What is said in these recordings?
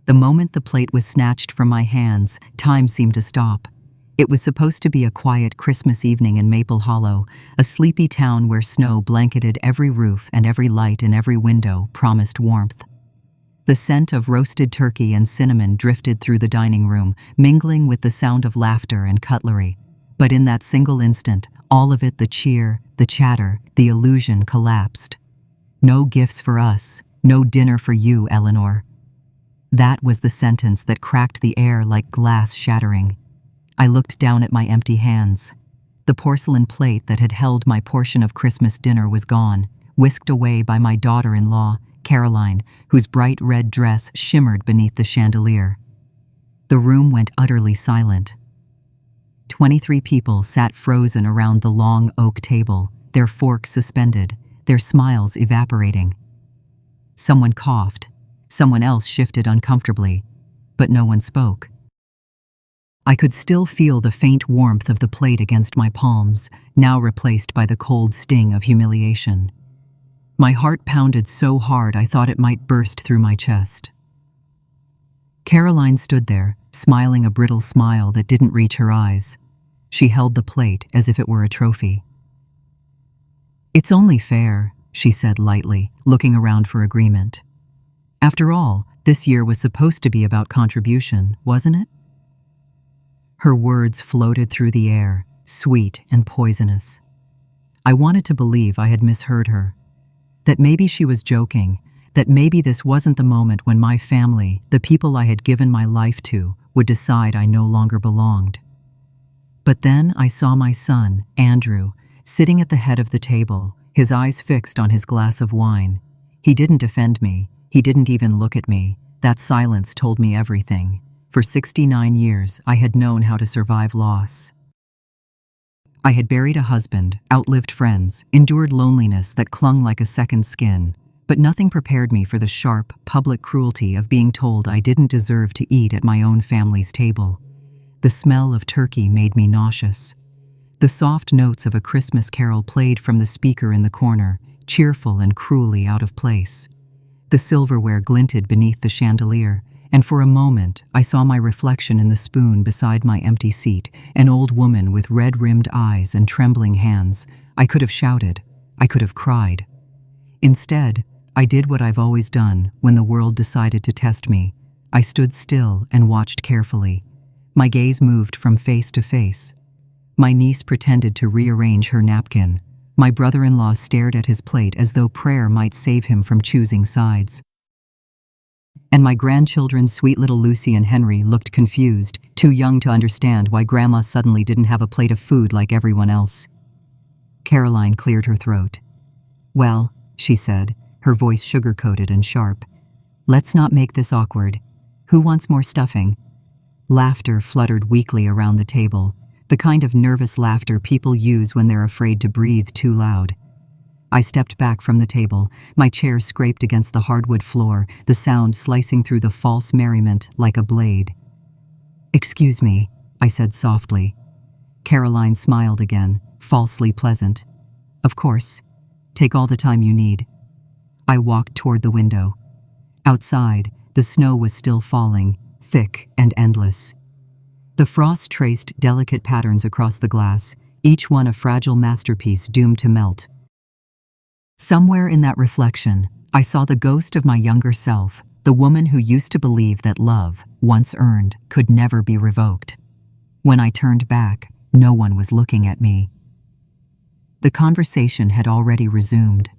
The moment the plate was snatched from my hands, time seemed to stop. It was supposed to be a quiet Christmas evening in Maple Hollow, a sleepy town where snow blanketed every roof and every light in every window promised warmth. The scent of roasted turkey and cinnamon drifted through the dining room, mingling with the sound of laughter and cutlery. But in that single instant, all of it, the cheer, the chatter, the illusion, collapsed. No gifts for us, no dinner for you, Eleanor. That was the sentence that cracked the air like glass shattering. I looked down at my empty hands. The porcelain plate that had held my portion of Christmas dinner was gone, whisked away by my daughter-in-law, Caroline, whose bright red dress shimmered beneath the chandelier. The room went utterly silent. 23 people sat frozen around the long oak table, their forks suspended, their smiles evaporating. Someone coughed. Someone else shifted uncomfortably, but no one spoke. I could still feel the faint warmth of the plate against my palms, now replaced by the cold sting of humiliation. My heart pounded so hard I thought it might burst through my chest. Caroline stood there, smiling a brittle smile that didn't reach her eyes. She held the plate as if it were a trophy. "It's only fair," she said lightly, looking around for agreement. "After all, this year was supposed to be about contribution, wasn't it?" Her words floated through the air, sweet and poisonous. I wanted to believe I had misheard her, that maybe she was joking, that maybe this wasn't the moment when my family, the people I had given my life to, would decide I no longer belonged. But then I saw my son, Andrew, sitting at the head of the table, his eyes fixed on his glass of wine. He didn't defend me. He didn't even look at me. That silence told me everything. For 69 years, I had known how to survive loss. I had buried a husband, outlived friends, endured loneliness that clung like a second skin, but nothing prepared me for the sharp, public cruelty of being told I didn't deserve to eat at my own family's table. The smell of turkey made me nauseous. The soft notes of a Christmas carol played from the speaker in the corner, cheerful and cruelly out of place. The silverware glinted beneath the chandelier, and for a moment I saw my reflection in the spoon beside my empty seat, an old woman with red-rimmed eyes and trembling hands. I could have shouted. I could have cried. Instead, I did what I've always done when the world decided to test me. I stood still and watched carefully. My gaze moved from face to face. My niece pretended to rearrange her napkin. My brother-in-law stared at his plate as though prayer might save him from choosing sides. And my grandchildren, sweet little Lucy and Henry, looked confused, too young to understand why Grandma suddenly didn't have a plate of food like everyone else. Caroline cleared her throat. "Well," she said, her voice sugar-coated and sharp, "let's not make this awkward. Who wants more stuffing?" Laughter fluttered weakly around the table, the kind of nervous laughter people use when they're afraid to breathe too loud. I stepped back from the table, my chair scraped against the hardwood floor, the sound slicing through the false merriment like a blade. "Excuse me," I said softly. Caroline smiled again, falsely pleasant. "Of course. Take all the time you need." I walked toward the window. Outside, the snow was still falling, thick and endless. The frost traced delicate patterns across the glass, each one a fragile masterpiece doomed to melt. Somewhere in that reflection, I saw the ghost of my younger self, the woman who used to believe that love, once earned, could never be revoked. When I turned back, no one was looking at me. The conversation had already resumed.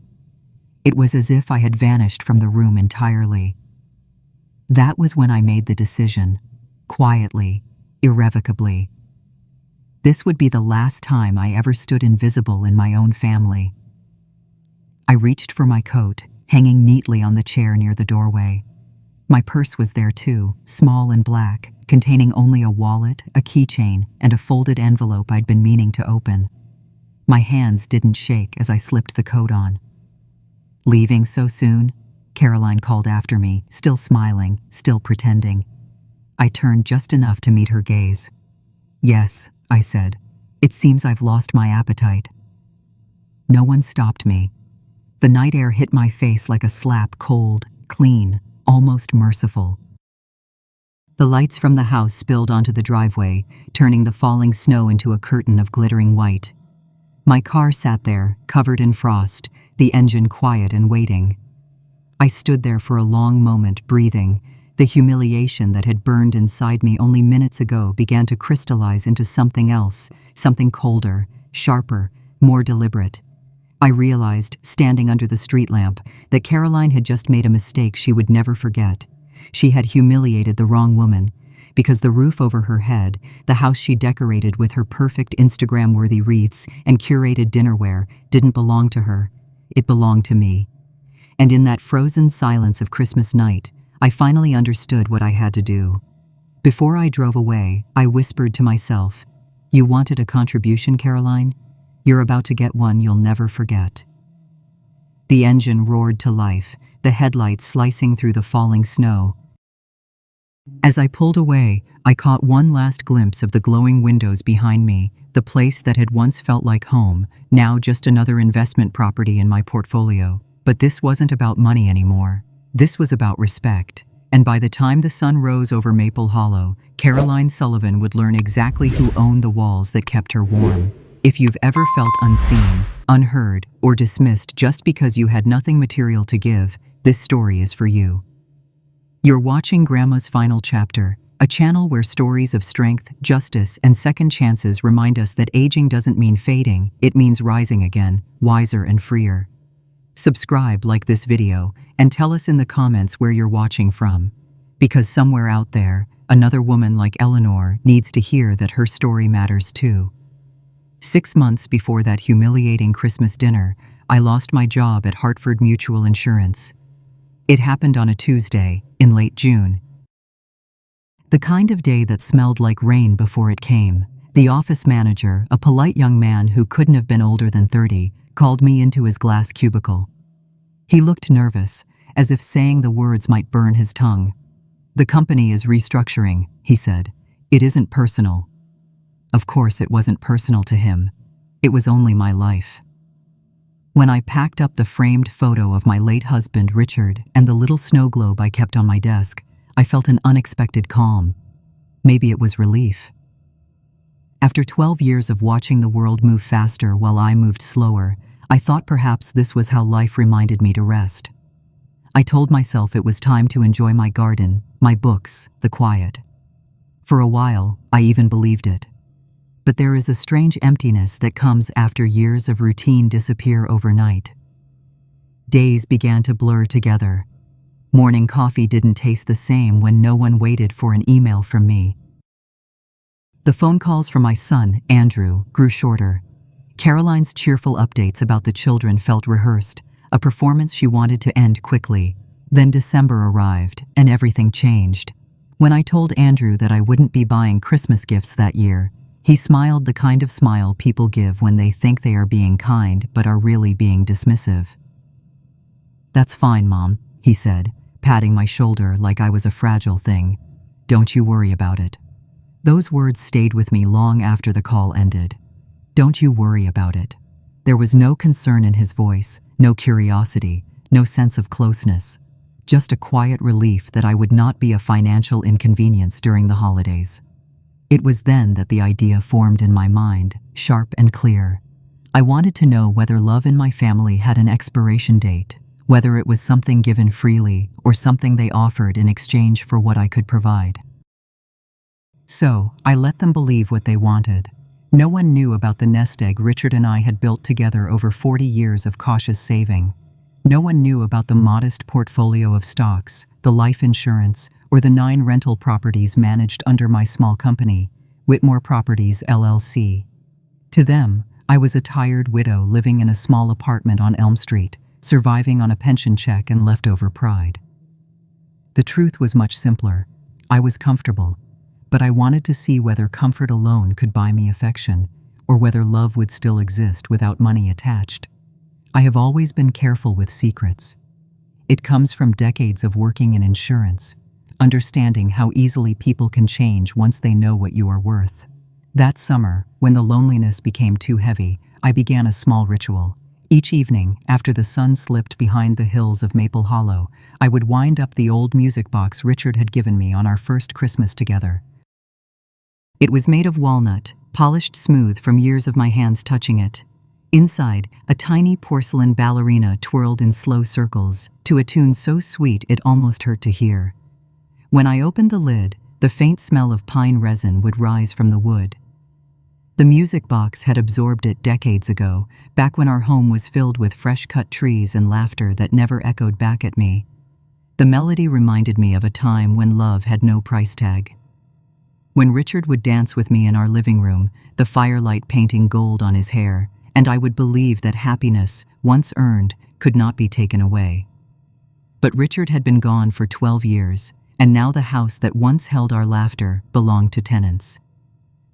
It was as if I had vanished from the room entirely. That was when I made the decision, quietly, irrevocably. This would be the last time I ever stood invisible in my own family. I reached for my coat, hanging neatly on the chair near the doorway. My purse was there too, small and black, containing only a wallet, a keychain, and a folded envelope I'd been meaning to open. My hands didn't shake as I slipped the coat on. "Leaving so soon?" Caroline called after me, still smiling, still pretending. I turned just enough to meet her gaze. "Yes," I said. "It seems I've lost my appetite." No one stopped me. The night air hit my face like a slap, cold, clean, almost merciful. The lights from the house spilled onto the driveway, turning the falling snow into a curtain of glittering white. My car sat there, covered in frost, the engine quiet and waiting. I stood there for a long moment, breathing. The humiliation that had burned inside me only minutes ago began to crystallize into something else, something colder, sharper, more deliberate. I realized, standing under the street lamp, that Caroline had just made a mistake she would never forget. She had humiliated the wrong woman, because the roof over her head, the house she decorated with her perfect Instagram-worthy wreaths and curated dinnerware, didn't belong to her. It belonged to me. And in that frozen silence of Christmas night, I finally understood what I had to do. Before I drove away, I whispered to myself, "You wanted a contribution, Caroline? You're about to get one you'll never forget." The engine roared to life, the headlights slicing through the falling snow. As I pulled away, I caught one last glimpse of the glowing windows behind me, the place that had once felt like home, now just another investment property in my portfolio. But this wasn't about money anymore. This was about respect. And by the time the sun rose over Maple Hollow, Caroline Sullivan would learn exactly who owned the walls that kept her warm. If you've ever felt unseen, unheard, or dismissed just because you had nothing material to give, this story is for you. You're watching Grandma's Final Chapter, a channel where stories of strength, justice, and second chances remind us that aging doesn't mean fading, it means rising again, wiser and freer. Subscribe, like this video, and tell us in the comments where you're watching from. Because somewhere out there, another woman like Eleanor needs to hear that her story matters too. 6 months before that humiliating Christmas dinner, I lost my job at Hartford Mutual Insurance. It happened on a Tuesday, in late June. The kind of day that smelled like rain before it came. The office manager, a polite young man who couldn't have been older than 30, called me into his glass cubicle. He looked nervous, as if saying the words might burn his tongue. "The company is restructuring," he said. "It isn't personal." Of course it wasn't personal to him. It was only my life. When I packed up the framed photo of my late husband, Richard, and the little snow globe I kept on my desk, I felt an unexpected calm. Maybe it was relief. After 12 years of watching the world move faster while I moved slower, I thought perhaps this was how life reminded me to rest. I told myself it was time to enjoy my garden, my books, the quiet. For a while, I even believed it. But there is a strange emptiness that comes after years of routine disappear overnight. Days began to blur together. Morning coffee didn't taste the same when no one waited for an email from me. The phone calls from my son, Andrew, grew shorter. Caroline's cheerful updates about the children felt rehearsed, a performance she wanted to end quickly. Then December arrived, and everything changed. When I told Andrew that I wouldn't be buying Christmas gifts that year, he smiled, the kind of smile people give when they think they are being kind but are really being dismissive. "That's fine, Mom," he said, patting my shoulder like I was a fragile thing. "Don't you worry about it." Those words stayed with me long after the call ended. Don't you worry about it. There was no concern in his voice, no curiosity, no sense of closeness. Just a quiet relief that I would not be a financial inconvenience during the holidays. It was then that the idea formed in my mind, sharp and clear. I wanted to know whether love in my family had an expiration date, whether it was something given freely or something they offered in exchange for what I could provide. So, I let them believe what they wanted. No one knew about the nest egg Richard and I had built together over 40 years of cautious saving. No one knew about the modest portfolio of stocks, the life insurance, or the 9 rental properties managed under my small company, Whitmore Properties, LLC. To them, I was a tired widow living in a small apartment on Elm Street, surviving on a pension check and leftover pride. The truth was much simpler. I was comfortable, but I wanted to see whether comfort alone could buy me affection, or whether love would still exist without money attached. I have always been careful with secrets. It comes from decades of working in insurance, understanding how easily people can change once they know what you are worth. That summer, when the loneliness became too heavy, I began a small ritual. Each evening, after the sun slipped behind the hills of Maple Hollow, I would wind up the old music box Richard had given me on our first Christmas together. It was made of walnut, polished smooth from years of my hands touching it. Inside, a tiny porcelain ballerina twirled in slow circles, to a tune so sweet it almost hurt to hear. When I opened the lid, the faint smell of pine resin would rise from the wood. The music box had absorbed it decades ago, back when our home was filled with fresh-cut trees and laughter that never echoed back at me. The melody reminded me of a time when love had no price tag. When Richard would dance with me in our living room, the firelight painting gold on his hair, and I would believe that happiness, once earned, could not be taken away. But Richard had been gone for 12 years, and now the house that once held our laughter belonged to tenants.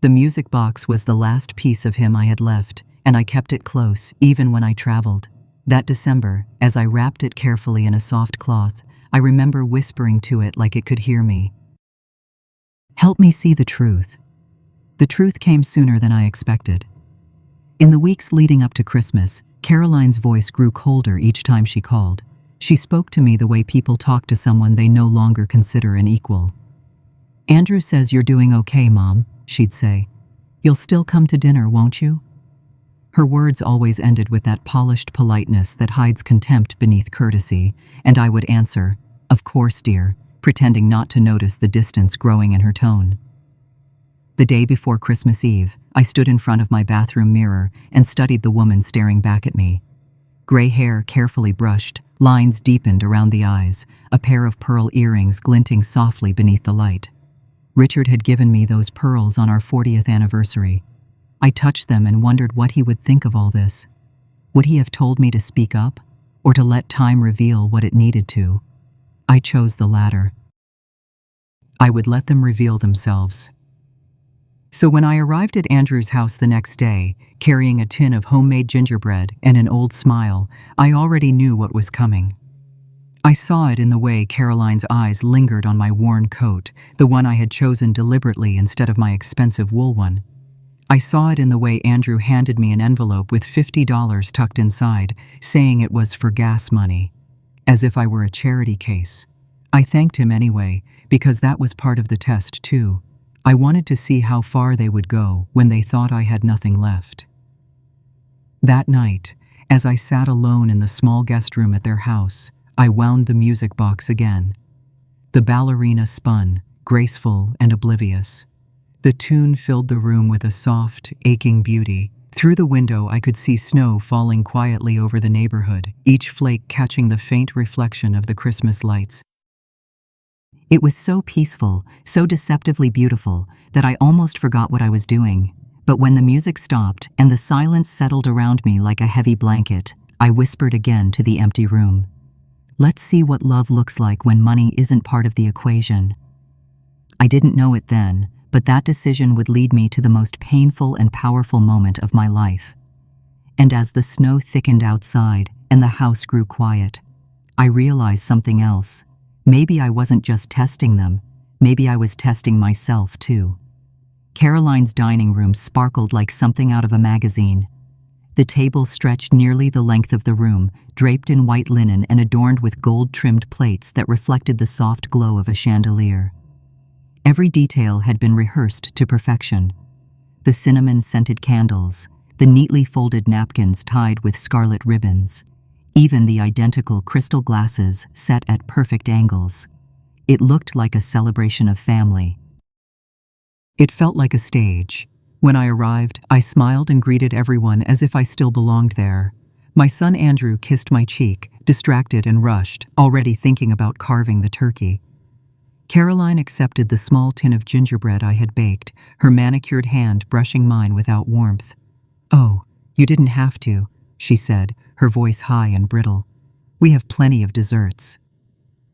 The music box was the last piece of him I had left, and I kept it close, even when I traveled. That December, as I wrapped it carefully in a soft cloth, I remember whispering to it like it could hear me. "Help me see the truth." The truth came sooner than I expected. In the weeks leading up to Christmas, Caroline's voice grew colder each time she called. She spoke to me the way people talk to someone they no longer consider an equal. "Andrew says you're doing okay, Mom," she'd say. "You'll still come to dinner, won't you?" Her words always ended with that polished politeness that hides contempt beneath courtesy, and I would answer, "Of course, dear," pretending not to notice the distance growing in her tone. The day before Christmas Eve, I stood in front of my bathroom mirror and studied the woman staring back at me. Gray hair carefully brushed, lines deepened around the eyes, a pair of pearl earrings glinting softly beneath the light. Richard had given me those pearls on our 40th anniversary. I touched them and wondered what he would think of all this. Would he have told me to speak up, or to let time reveal what it needed to? I chose the latter. I would let them reveal themselves. So when I arrived at Andrew's house the next day, carrying a tin of homemade gingerbread and an old smile, I already knew what was coming. I saw it in the way Caroline's eyes lingered on my worn coat, the one I had chosen deliberately instead of my expensive wool one. I saw it in the way Andrew handed me an envelope with $50 tucked inside, saying it was for gas money, as if I were a charity case. I thanked him anyway, because that was part of the test too. I wanted to see how far they would go when they thought I had nothing left. That night, as I sat alone in the small guest room at their house, I wound the music box again. The ballerina spun, graceful and oblivious. The tune filled the room with a soft, aching beauty. Through the window I could see snow falling quietly over the neighborhood, each flake catching the faint reflection of the Christmas lights. It was so peaceful, so deceptively beautiful, that I almost forgot what I was doing. But when the music stopped and the silence settled around me like a heavy blanket, I whispered again to the empty room. "Let's see what love looks like when money isn't part of the equation." I didn't know it then, but that decision would lead me to the most painful and powerful moment of my life. And as the snow thickened outside and the house grew quiet, I realized something else. Maybe I wasn't just testing them, maybe I was testing myself too. Caroline's dining room sparkled like something out of a magazine. The table stretched nearly the length of the room, draped in white linen and adorned with gold-trimmed plates that reflected the soft glow of a chandelier. Every detail had been rehearsed to perfection. The cinnamon-scented candles, the neatly folded napkins tied with scarlet ribbons, even the identical crystal glasses set at perfect angles. It looked like a celebration of family. It felt like a stage. When I arrived, I smiled and greeted everyone as if I still belonged there. My son Andrew kissed my cheek, distracted and rushed, already thinking about carving the turkey. Caroline accepted the small tin of gingerbread I had baked, her manicured hand brushing mine without warmth. "Oh, you didn't have to," she said, her voice high and brittle. "We have plenty of desserts."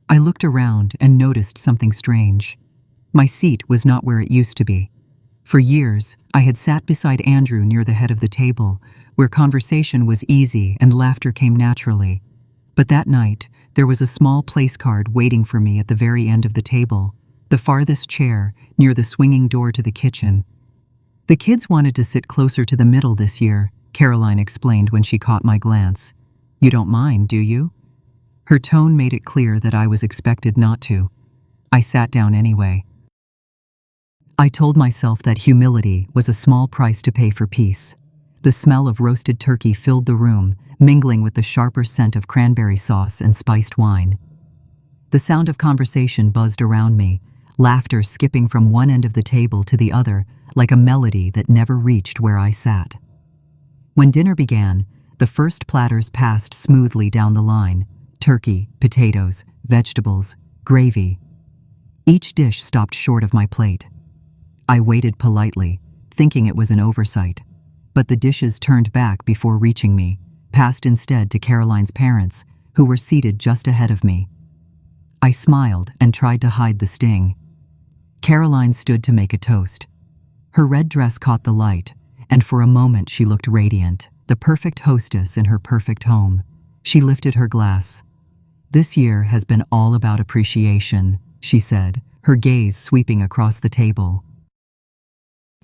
I looked around and noticed something strange. My seat was not where it used to be. For years, I had sat beside Andrew near the head of the table, where conversation was easy and laughter came naturally. But that night, there was a small place card waiting for me at the very end of the table, the farthest chair, near the swinging door to the kitchen. The kids wanted to sit closer to the middle this year, Caroline explained when she caught my glance. "You don't mind, do you?" Her tone made it clear that I was expected not to. I sat down anyway. I told myself that humility was a small price to pay for peace. The smell of roasted turkey filled the room, mingling with the sharper scent of cranberry sauce and spiced wine. The sound of conversation buzzed around me, laughter skipping from one end of the table to the other like a melody that never reached where I sat. When dinner began, the first platters passed smoothly down the line: turkey, potatoes, vegetables, gravy. Each dish stopped short of my plate. I waited politely, thinking it was an oversight. But the dishes turned back before reaching me, passed instead to Caroline's parents, who were seated just ahead of me. I smiled and tried to hide the sting. Caroline stood to make a toast. Her red dress caught the light, and for a moment she looked radiant, the perfect hostess in her perfect home. She lifted her glass. "This year has been all about appreciation," she said, her gaze sweeping across the table.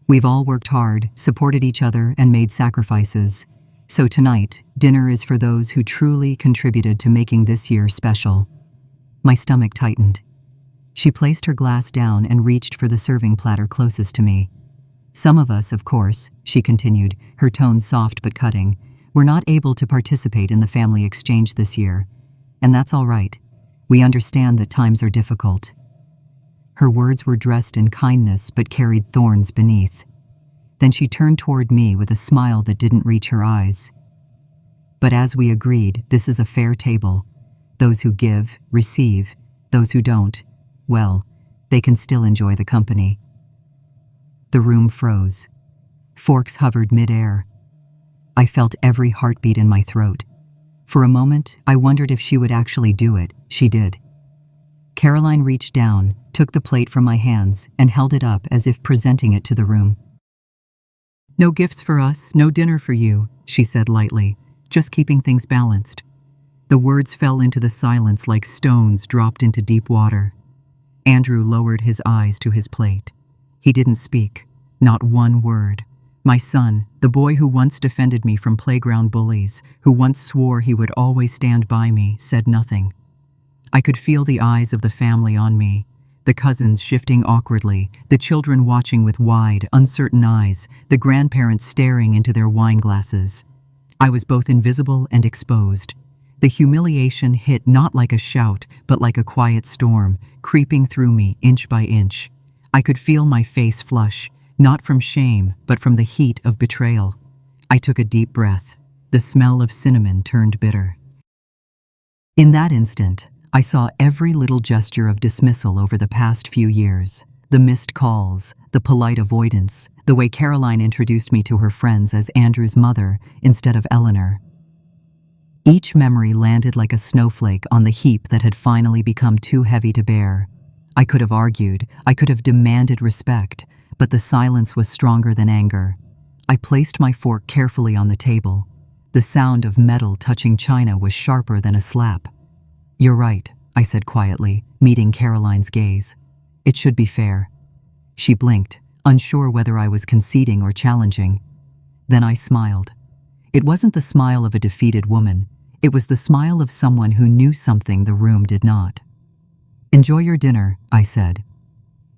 "We've all worked hard, supported each other, and made sacrifices. So tonight, dinner is for those who truly contributed to making this year special." My stomach tightened. She placed her glass down and reached for the serving platter closest to me. "Some of us, of course," she continued, her tone soft but cutting, "were not able to participate in the family exchange this year. And that's all right. We understand that times are difficult." Her words were dressed in kindness but carried thorns beneath. Then she turned toward me with a smile that didn't reach her eyes. "But as we agreed, this is a fair table. Those who give, receive. Those who don't, well, they can still enjoy the company." The room froze. Forks hovered mid-air. I felt every heartbeat in my throat. For a moment, I wondered if she would actually do it. She did. Caroline reached down, took the plate from my hands, and held it up as if presenting it to the room. "No gifts for us, no dinner for you," she said lightly, just keeping things balanced. The words fell into the silence like stones dropped into deep water. Andrew lowered his eyes to his plate. He didn't speak, not one word. My son, the boy who once defended me from playground bullies, who once swore he would always stand by me, said nothing. I could feel the eyes of the family on me, the cousins shifting awkwardly, the children watching with wide, uncertain eyes, the grandparents staring into their wine glasses. I was both invisible and exposed. The humiliation hit not like a shout, but like a quiet storm, creeping through me inch by inch. I could feel my face flush, not from shame, but from the heat of betrayal. I took a deep breath. The smell of cinnamon turned bitter. In that instant, I saw every little gesture of dismissal over the past few years. The missed calls, the polite avoidance, the way Caroline introduced me to her friends as Andrew's mother instead of Eleanor. Each memory landed like a snowflake on the heap that had finally become too heavy to bear. I could have argued, I could have demanded respect, but the silence was stronger than anger. I placed my fork carefully on the table. The sound of metal touching china was sharper than a slap. "You're right," I said quietly, meeting Caroline's gaze. "It should be fair." She blinked, unsure whether I was conceding or challenging. Then I smiled. It wasn't the smile of a defeated woman. It was the smile of someone who knew something the room did not. "Enjoy your dinner," I said.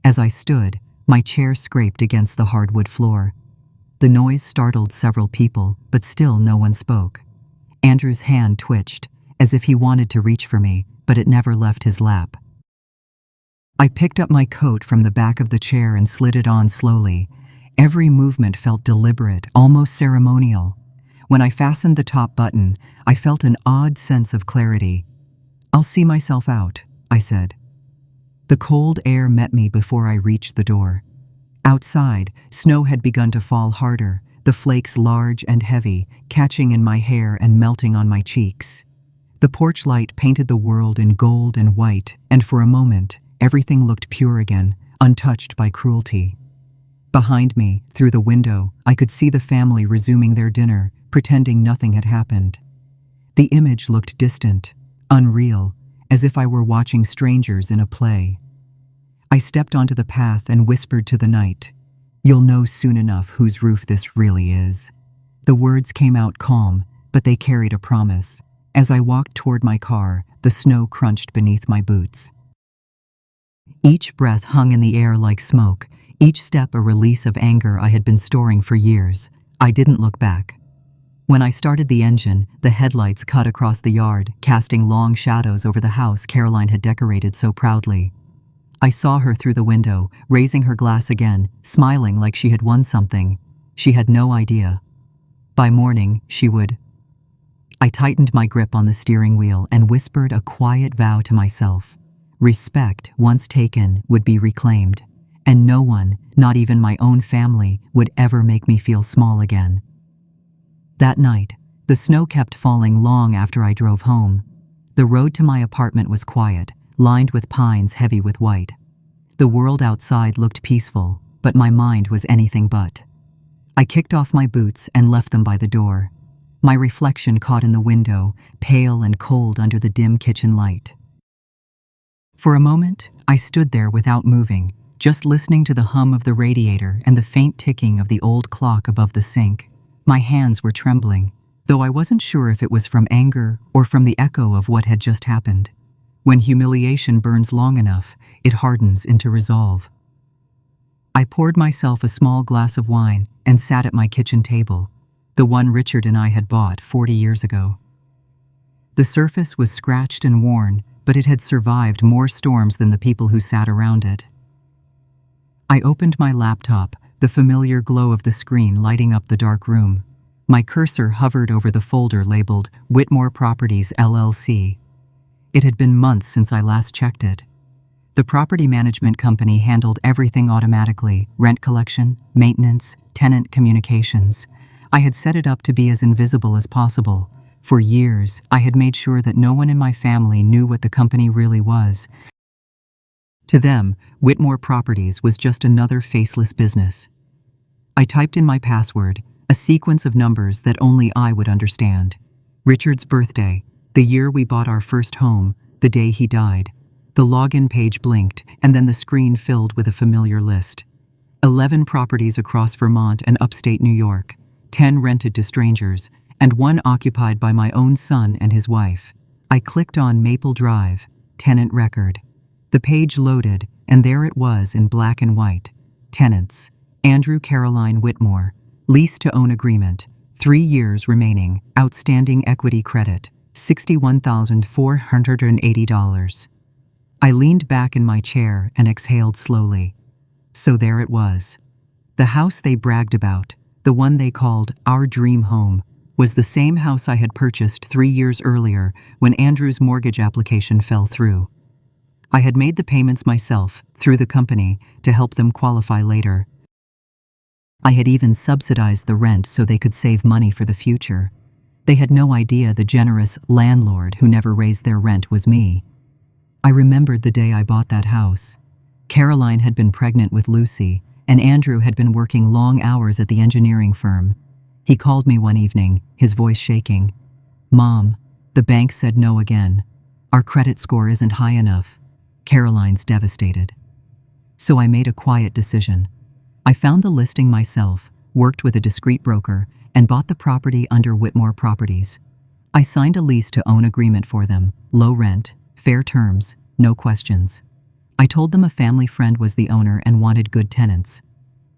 As I stood, my chair scraped against the hardwood floor. The noise startled several people, but still no one spoke. Andrew's hand twitched, as if he wanted to reach for me, but it never left his lap. I picked up my coat from the back of the chair and slid it on slowly. Every movement felt deliberate, almost ceremonial. When I fastened the top button, I felt an odd sense of clarity. "I'll see myself out," I said. The cold air met me before I reached the door. Outside, snow had begun to fall harder, the flakes large and heavy, catching in my hair and melting on my cheeks. The porch light painted the world in gold and white, and for a moment, everything looked pure again, untouched by cruelty. Behind me, through the window, I could see the family resuming their dinner, pretending nothing had happened. The image looked distant, unreal, as if I were watching strangers in a play. I stepped onto the path and whispered to the night, "You'll know soon enough whose roof this really is." The words came out calm, but they carried a promise. As I walked toward my car, the snow crunched beneath my boots. Each breath hung in the air like smoke, each step a release of anger I had been storing for years. I didn't look back. When I started the engine, the headlights cut across the yard, casting long shadows over the house Caroline had decorated so proudly. I saw her through the window, raising her glass again, smiling like she had won something. She had no idea. By morning, she would. I tightened my grip on the steering wheel and whispered a quiet vow to myself. Respect, once taken, would be reclaimed, and no one, not even my own family, would ever make me feel small again. That night, the snow kept falling long after I drove home. The road to my apartment was quiet, lined with pines heavy with white. The world outside looked peaceful, but my mind was anything but. I kicked off my boots and left them by the door. My reflection caught in the window, pale and cold under the dim kitchen light. For a moment, I stood there without moving, just listening to the hum of the radiator and the faint ticking of the old clock above the sink. My hands were trembling, though I wasn't sure if it was from anger or from the echo of what had just happened. When humiliation burns long enough, it hardens into resolve. I poured myself a small glass of wine and sat at my kitchen table, the one Richard and I had bought 40 years ago. The surface was scratched and worn, but it had survived more storms than the people who sat around it. I opened my laptop, the familiar glow of the screen lighting up the dark room. My cursor hovered over the folder labeled Whitmore Properties LLC. It had been months since I last checked it. The property management company handled everything automatically: rent collection, maintenance, tenant communications. I had set it up to be as invisible as possible. For years, I had made sure that no one in my family knew what the company really was. To them, Whitmore Properties was just another faceless business. I typed in my password, a sequence of numbers that only I would understand. Richard's birthday, the year we bought our first home, the day he died. The login page blinked, and then the screen filled with a familiar list. 11 properties across Vermont and upstate New York, 10 rented to strangers, and 1 occupied by my own son and his wife. I clicked on Maple Drive, tenant record. The page loaded, and there it was in black and white. Tenants: Andrew Caroline Whitmore. Lease to own agreement. 3 years remaining. Outstanding equity credit, $61,480. I leaned back in my chair and exhaled slowly. So there it was. The house they bragged about, the one they called our dream home, was the same house I had purchased 3 years earlier when Andrew's mortgage application fell through. I had made the payments myself, through the company, to help them qualify later. I had even subsidized the rent so they could save money for the future. They had no idea the generous landlord who never raised their rent was me. I remembered the day I bought that house. Caroline had been pregnant with Lucy, and Andrew had been working long hours at the engineering firm. He called me one evening, his voice shaking. "Mom, the bank said no again. Our credit score isn't high enough." Caroline's devastated. So I made a quiet decision. I found the listing myself, worked with a discreet broker, and bought the property under Whitmore Properties. I signed a lease to own agreement for them, low rent, fair terms, no questions. I told them a family friend was the owner and wanted good tenants.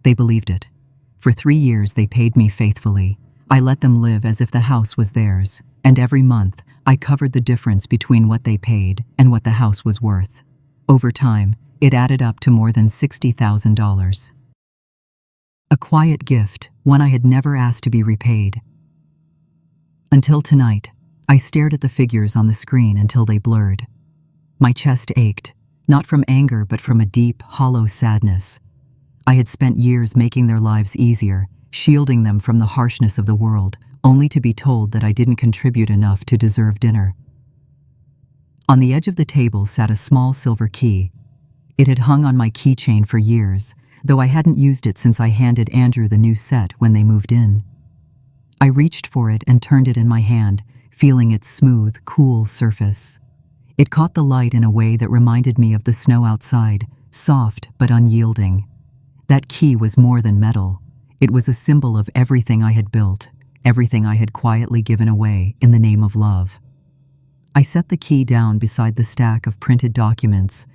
They believed it. For 3 years they paid me faithfully. I let them live as if the house was theirs, and every month I covered the difference between what they paid and what the house was worth. Over time, it added up to more than $60,000. A quiet gift, one I had never asked to be repaid. Until tonight, I stared at the figures on the screen until they blurred. My chest ached, not from anger but from a deep, hollow sadness. I had spent years making their lives easier, shielding them from the harshness of the world, only to be told that I didn't contribute enough to deserve dinner. On the edge of the table sat a small silver key. It had hung on my keychain for years, though I hadn't used it since I handed Andrew the new set when they moved in. I reached for it and turned it in my hand, feeling its smooth, cool surface. It caught the light in a way that reminded me of the snow outside, soft but unyielding. That key was more than metal. It was a symbol of everything I had built, everything I had quietly given away in the name of love. I set the key down beside the stack of printed documents.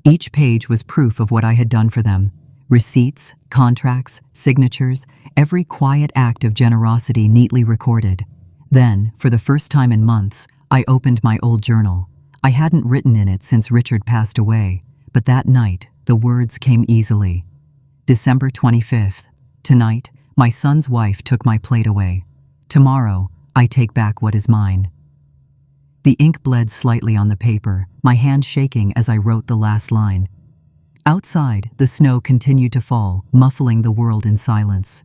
Each page was proof of what I had done for them. Receipts, contracts, signatures, every quiet act of generosity neatly recorded. Then, for the first time in months, I opened my old journal. I hadn't written in it since Richard passed away, but that night, the words came easily. December 25th. Tonight, my son's wife took my plate away. Tomorrow, I take back what is mine. The ink bled slightly on the paper, my hand shaking as I wrote the last line. Outside, the snow continued to fall, muffling the world in silence.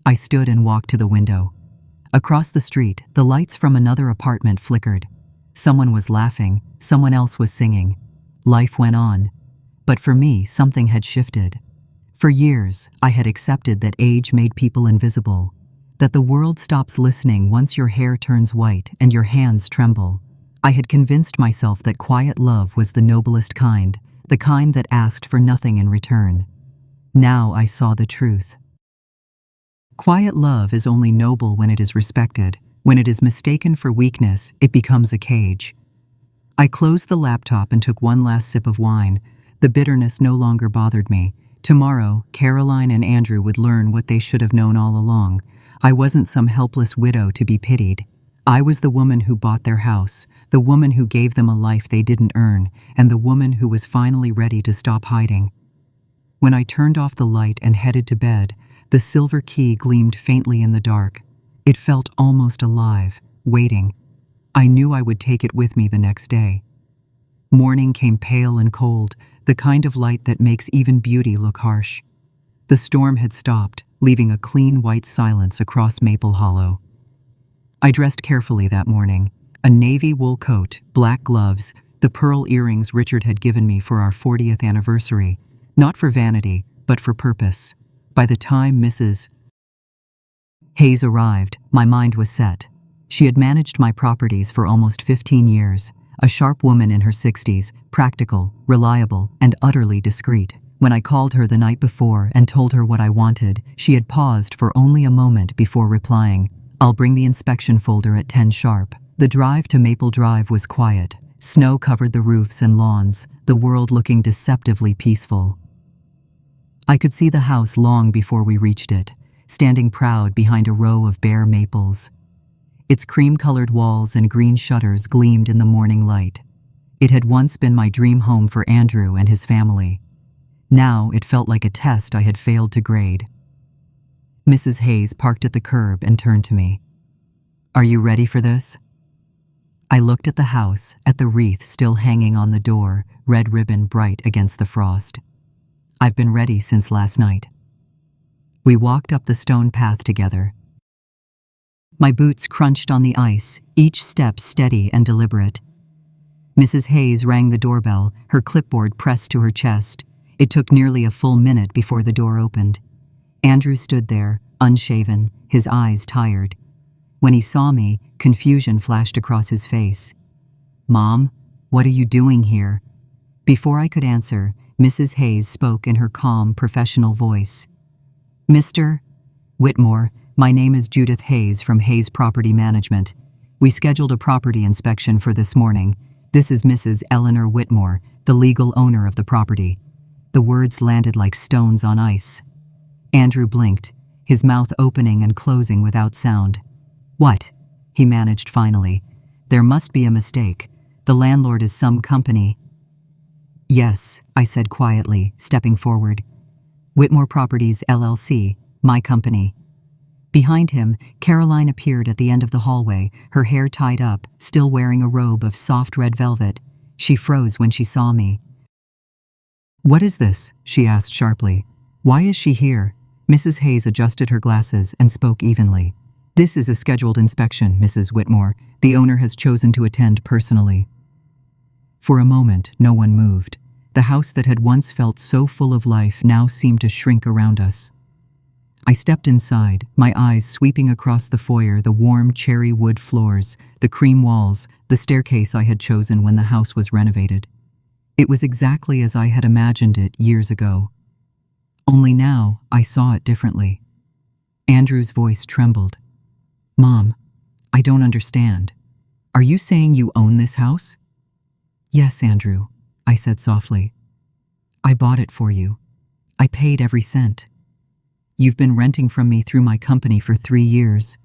I stood and walked to the window. Across the street, the lights from another apartment flickered. Someone was laughing, someone else was singing. Life went on. But for me, something had shifted. For years, I had accepted that age made people invisible, that the world stops listening once your hair turns white and your hands tremble. I had convinced myself that quiet love was the noblest kind, the kind that asked for nothing in return. Now I saw the truth. Quiet love is only noble when it is respected. When it is mistaken for weakness, it becomes a cage. I closed the laptop and took one last sip of wine. The bitterness no longer bothered me. Tomorrow, Caroline and Andrew would learn what they should have known all along. I wasn't some helpless widow to be pitied. I was the woman who bought their house, the woman who gave them a life they didn't earn, and the woman who was finally ready to stop hiding. When I turned off the light and headed to bed, the silver key gleamed faintly in the dark. It felt almost alive, waiting. I knew I would take it with me the next day. Morning came pale and cold, the kind of light that makes even beauty look harsh. The storm had stopped, leaving a clean white silence across Maple Hollow. I dressed carefully that morning. A navy wool coat, black gloves, the pearl earrings Richard had given me for our 40th anniversary. Not for vanity, but for purpose. By the time Mrs. Hayes arrived, my mind was set. She had managed my properties for almost 15 years. A sharp woman in her 60s, practical, reliable, and utterly discreet. When I called her the night before and told her what I wanted, she had paused for only a moment before replying, "I'll bring the inspection folder at 10 sharp." The drive to Maple Drive was quiet. Snow covered the roofs and lawns, the world looking deceptively peaceful. I could see the house long before we reached it, standing proud behind a row of bare maples. Its cream-colored walls and green shutters gleamed in the morning light. It had once been my dream home for Andrew and his family. Now it felt like a test I had failed to grade. Mrs. Hayes parked at the curb and turned to me. "Are you ready for this?" I looked at the house, at the wreath still hanging on the door, red ribbon bright against the frost. "I've been ready since last night." We walked up the stone path together. My boots crunched on the ice, each step steady and deliberate. Mrs. Hayes rang the doorbell, her clipboard pressed to her chest. It took nearly a full minute before the door opened. Andrew stood there, unshaven, his eyes tired. When he saw me, confusion flashed across his face. "Mom, what are you doing here?" Before I could answer, Mrs. Hayes spoke in her calm, professional voice. "Mr. Whitmore, my name is Judith Hayes from Hayes Property Management. We scheduled a property inspection for this morning. This is Mrs. Eleanor Whitmore, the legal owner of the property." The words landed like stones on ice. Andrew blinked, his mouth opening and closing without sound. "What?" he managed finally. "There must be a mistake. The landlord is some company." "Yes," I said quietly, stepping forward. "Whitmore Properties, LLC, my company." Behind him, Caroline appeared at the end of the hallway, her hair tied up, still wearing a robe of soft red velvet. She froze when she saw me. "What is this?" she asked sharply. "Why is she here?" Mrs. Hayes adjusted her glasses and spoke evenly. "This is a scheduled inspection, Mrs. Whitmore. The owner has chosen to attend personally." For a moment, no one moved. The house that had once felt so full of life now seemed to shrink around us. I stepped inside, my eyes sweeping across the foyer, the warm cherry wood floors, the cream walls, the staircase I had chosen when the house was renovated. It was exactly as I had imagined it years ago. Only now, I saw it differently. Andrew's voice trembled. Mom, I don't understand. Are you saying you own this house? Yes, Andrew, I said softly. I bought it for you. I paid every cent. You've been renting from me through my company for 3 years.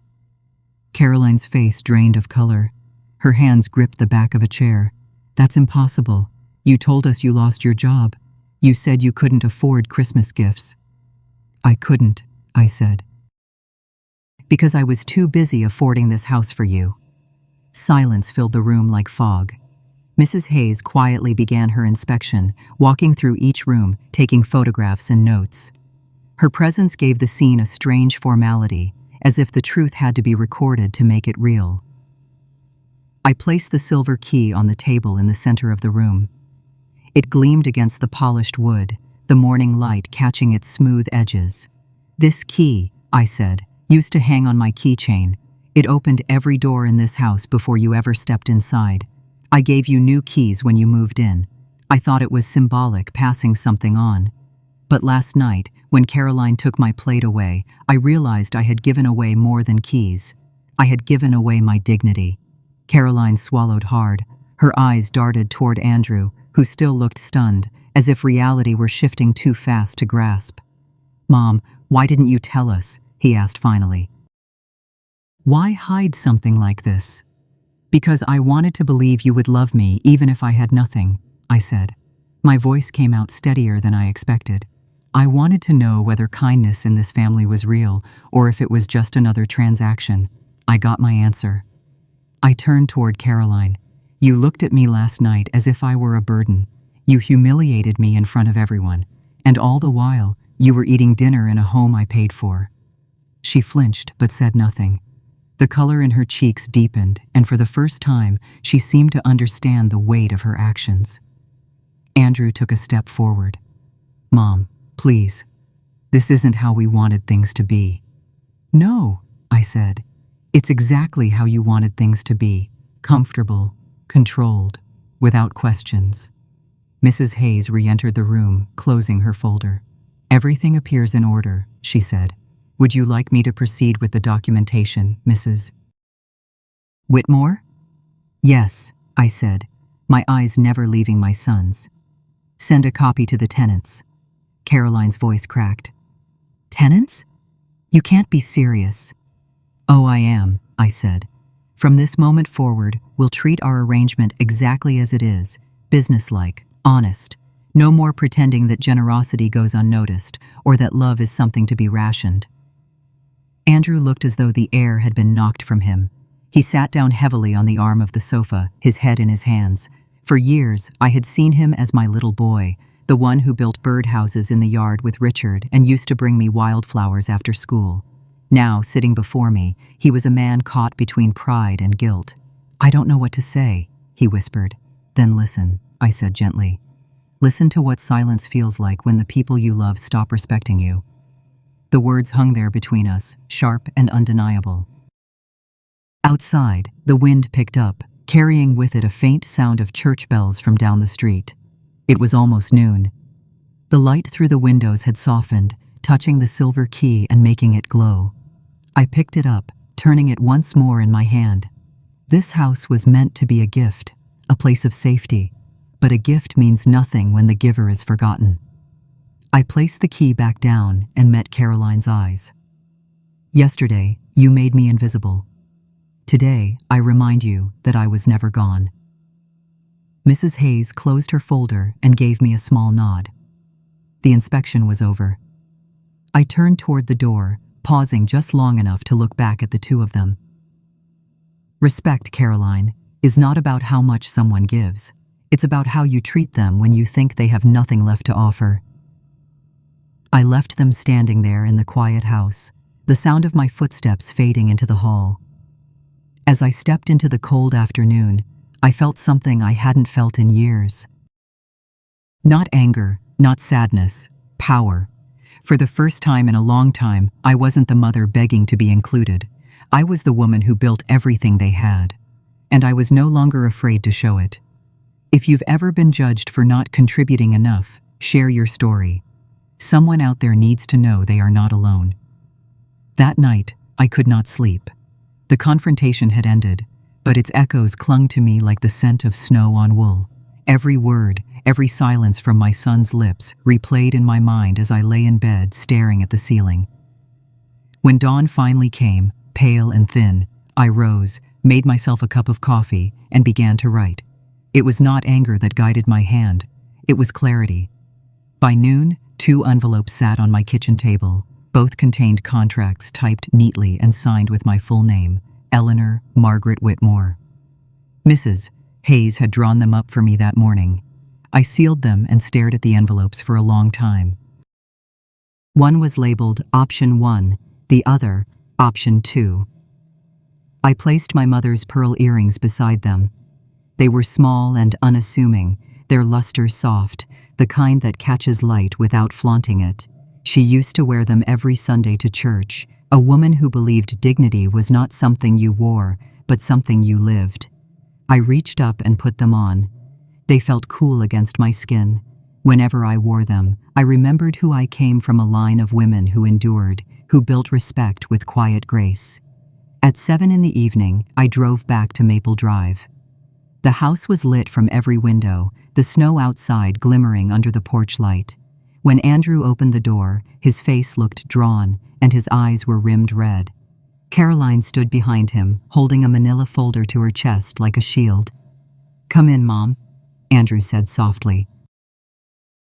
Caroline's face drained of color. Her hands gripped the back of a chair. That's impossible. You told us you lost your job. You said you couldn't afford Christmas gifts. I couldn't, I said. Because I was too busy affording this house for you. Silence filled the room like fog. Mrs. Hayes quietly began her inspection, walking through each room, taking photographs and notes. Her presence gave the scene a strange formality, as if the truth had to be recorded to make it real. I placed the silver key on the table in the center of the room. It gleamed against the polished wood, the morning light catching its smooth edges. This key, I said, used to hang on my keychain. It opened every door in this house before you ever stepped inside. I gave you new keys when you moved in. I thought it was symbolic, passing something on. But last night, when Caroline took my plate away, I realized I had given away more than keys. I had given away my dignity. Caroline swallowed hard. Her eyes darted toward Andrew, who still looked stunned, as if reality were shifting too fast to grasp. Mom, why didn't you tell us? He asked finally. Why hide something like this? Because I wanted to believe you would love me even if I had nothing, I said. My voice came out steadier than I expected. I wanted to know whether kindness in this family was real or if it was just another transaction. I got my answer. I turned toward Caroline. You looked at me last night as if I were a burden. You humiliated me in front of everyone. And all the while, you were eating dinner in a home I paid for. She flinched but said nothing. The color in her cheeks deepened, and for the first time, she seemed to understand the weight of her actions. Andrew took a step forward. Mom, please. This isn't how we wanted things to be. No, I said. It's exactly how you wanted things to be. Comfortable, controlled, without questions. Mrs. Hayes re-entered the room, closing her folder. Everything appears in order, she said. Would you like me to proceed with the documentation, Mrs. Whitmore? Yes, I said, my eyes never leaving my son's. Send a copy to the tenants. Caroline's voice cracked. Tenants? You can't be serious. Oh, I am, I said. From this moment forward, we'll treat our arrangement exactly as it is, businesslike, honest. No more pretending that generosity goes unnoticed or that love is something to be rationed. Andrew looked as though the air had been knocked from him. He sat down heavily on the arm of the sofa, his head in his hands. For years, I had seen him as my little boy, the one who built birdhouses in the yard with Richard and used to bring me wildflowers after school. Now, sitting before me, he was a man caught between pride and guilt. I don't know what to say, he whispered. Then listen, I said gently. Listen to what silence feels like when the people you love stop respecting you. The words hung there between us, sharp and undeniable. Outside, the wind picked up, carrying with it a faint sound of church bells from down the street. It was almost noon. The light through the windows had softened, touching the silver key and making it glow. I picked it up, turning it once more in my hand. This house was meant to be a gift, a place of safety, but a gift means nothing when the giver is forgotten. I placed the key back down and met Caroline's eyes. Yesterday, you made me invisible. Today, I remind you that I was never gone. Mrs. Hayes closed her folder and gave me a small nod. The inspection was over. I turned toward the door, pausing just long enough to look back at the two of them. Respect, Caroline, is not about how much someone gives. It's about how you treat them when you think they have nothing left to offer. I left them standing there in the quiet house, the sound of my footsteps fading into the hall. As I stepped into the cold afternoon, I felt something I hadn't felt in years. Not anger, not sadness, power. For the first time in a long time, I wasn't the mother begging to be included. I was the woman who built everything they had. And I was no longer afraid to show it. If you've ever been judged for not contributing enough, share your story. Someone out there needs to know they are not alone. That night, I could not sleep. The confrontation had ended, but its echoes clung to me like the scent of snow on wool. Every word, every silence from my son's lips replayed in my mind as I lay in bed staring at the ceiling. When dawn finally came, pale and thin, I rose, made myself a cup of coffee, and began to write. It was not anger that guided my hand. It was clarity. By noon, 2 envelopes sat on my kitchen table. Both contained contracts typed neatly and signed with my full name, Eleanor Margaret Whitmore. Mrs. Hayes had drawn them up for me that morning. I sealed them and stared at the envelopes for a long time. One was labeled Option 1, the other, Option 2. I placed my mother's pearl earrings beside them. They were small and unassuming, their luster soft, the kind that catches light without flaunting it. She used to wear them every Sunday to church, a woman who believed dignity was not something you wore, but something you lived. I reached up and put them on. They felt cool against my skin. Whenever I wore them, I remembered who I came from, a line of women who endured, who built respect with quiet grace. At 7 in the evening, I drove back to Maple Drive. The house was lit from every window, the snow outside glimmering under the porch light. When Andrew opened the door, his face looked drawn, and his eyes were rimmed red. Caroline stood behind him, holding a manila folder to her chest like a shield. "Come in, Mom," Andrew said softly.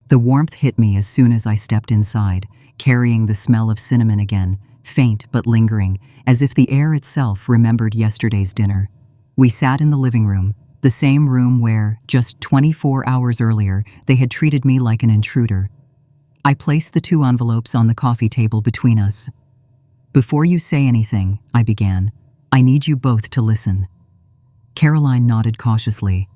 The warmth hit me as soon as I stepped inside, carrying the smell of cinnamon again, faint but lingering, as if the air itself remembered yesterday's dinner. We sat in the living room, the same room where, just 24 hours earlier, they had treated me like an intruder. I placed the 2 envelopes on the coffee table between us. "Before you say anything," I began, "I need you both to listen." Caroline nodded cautiously.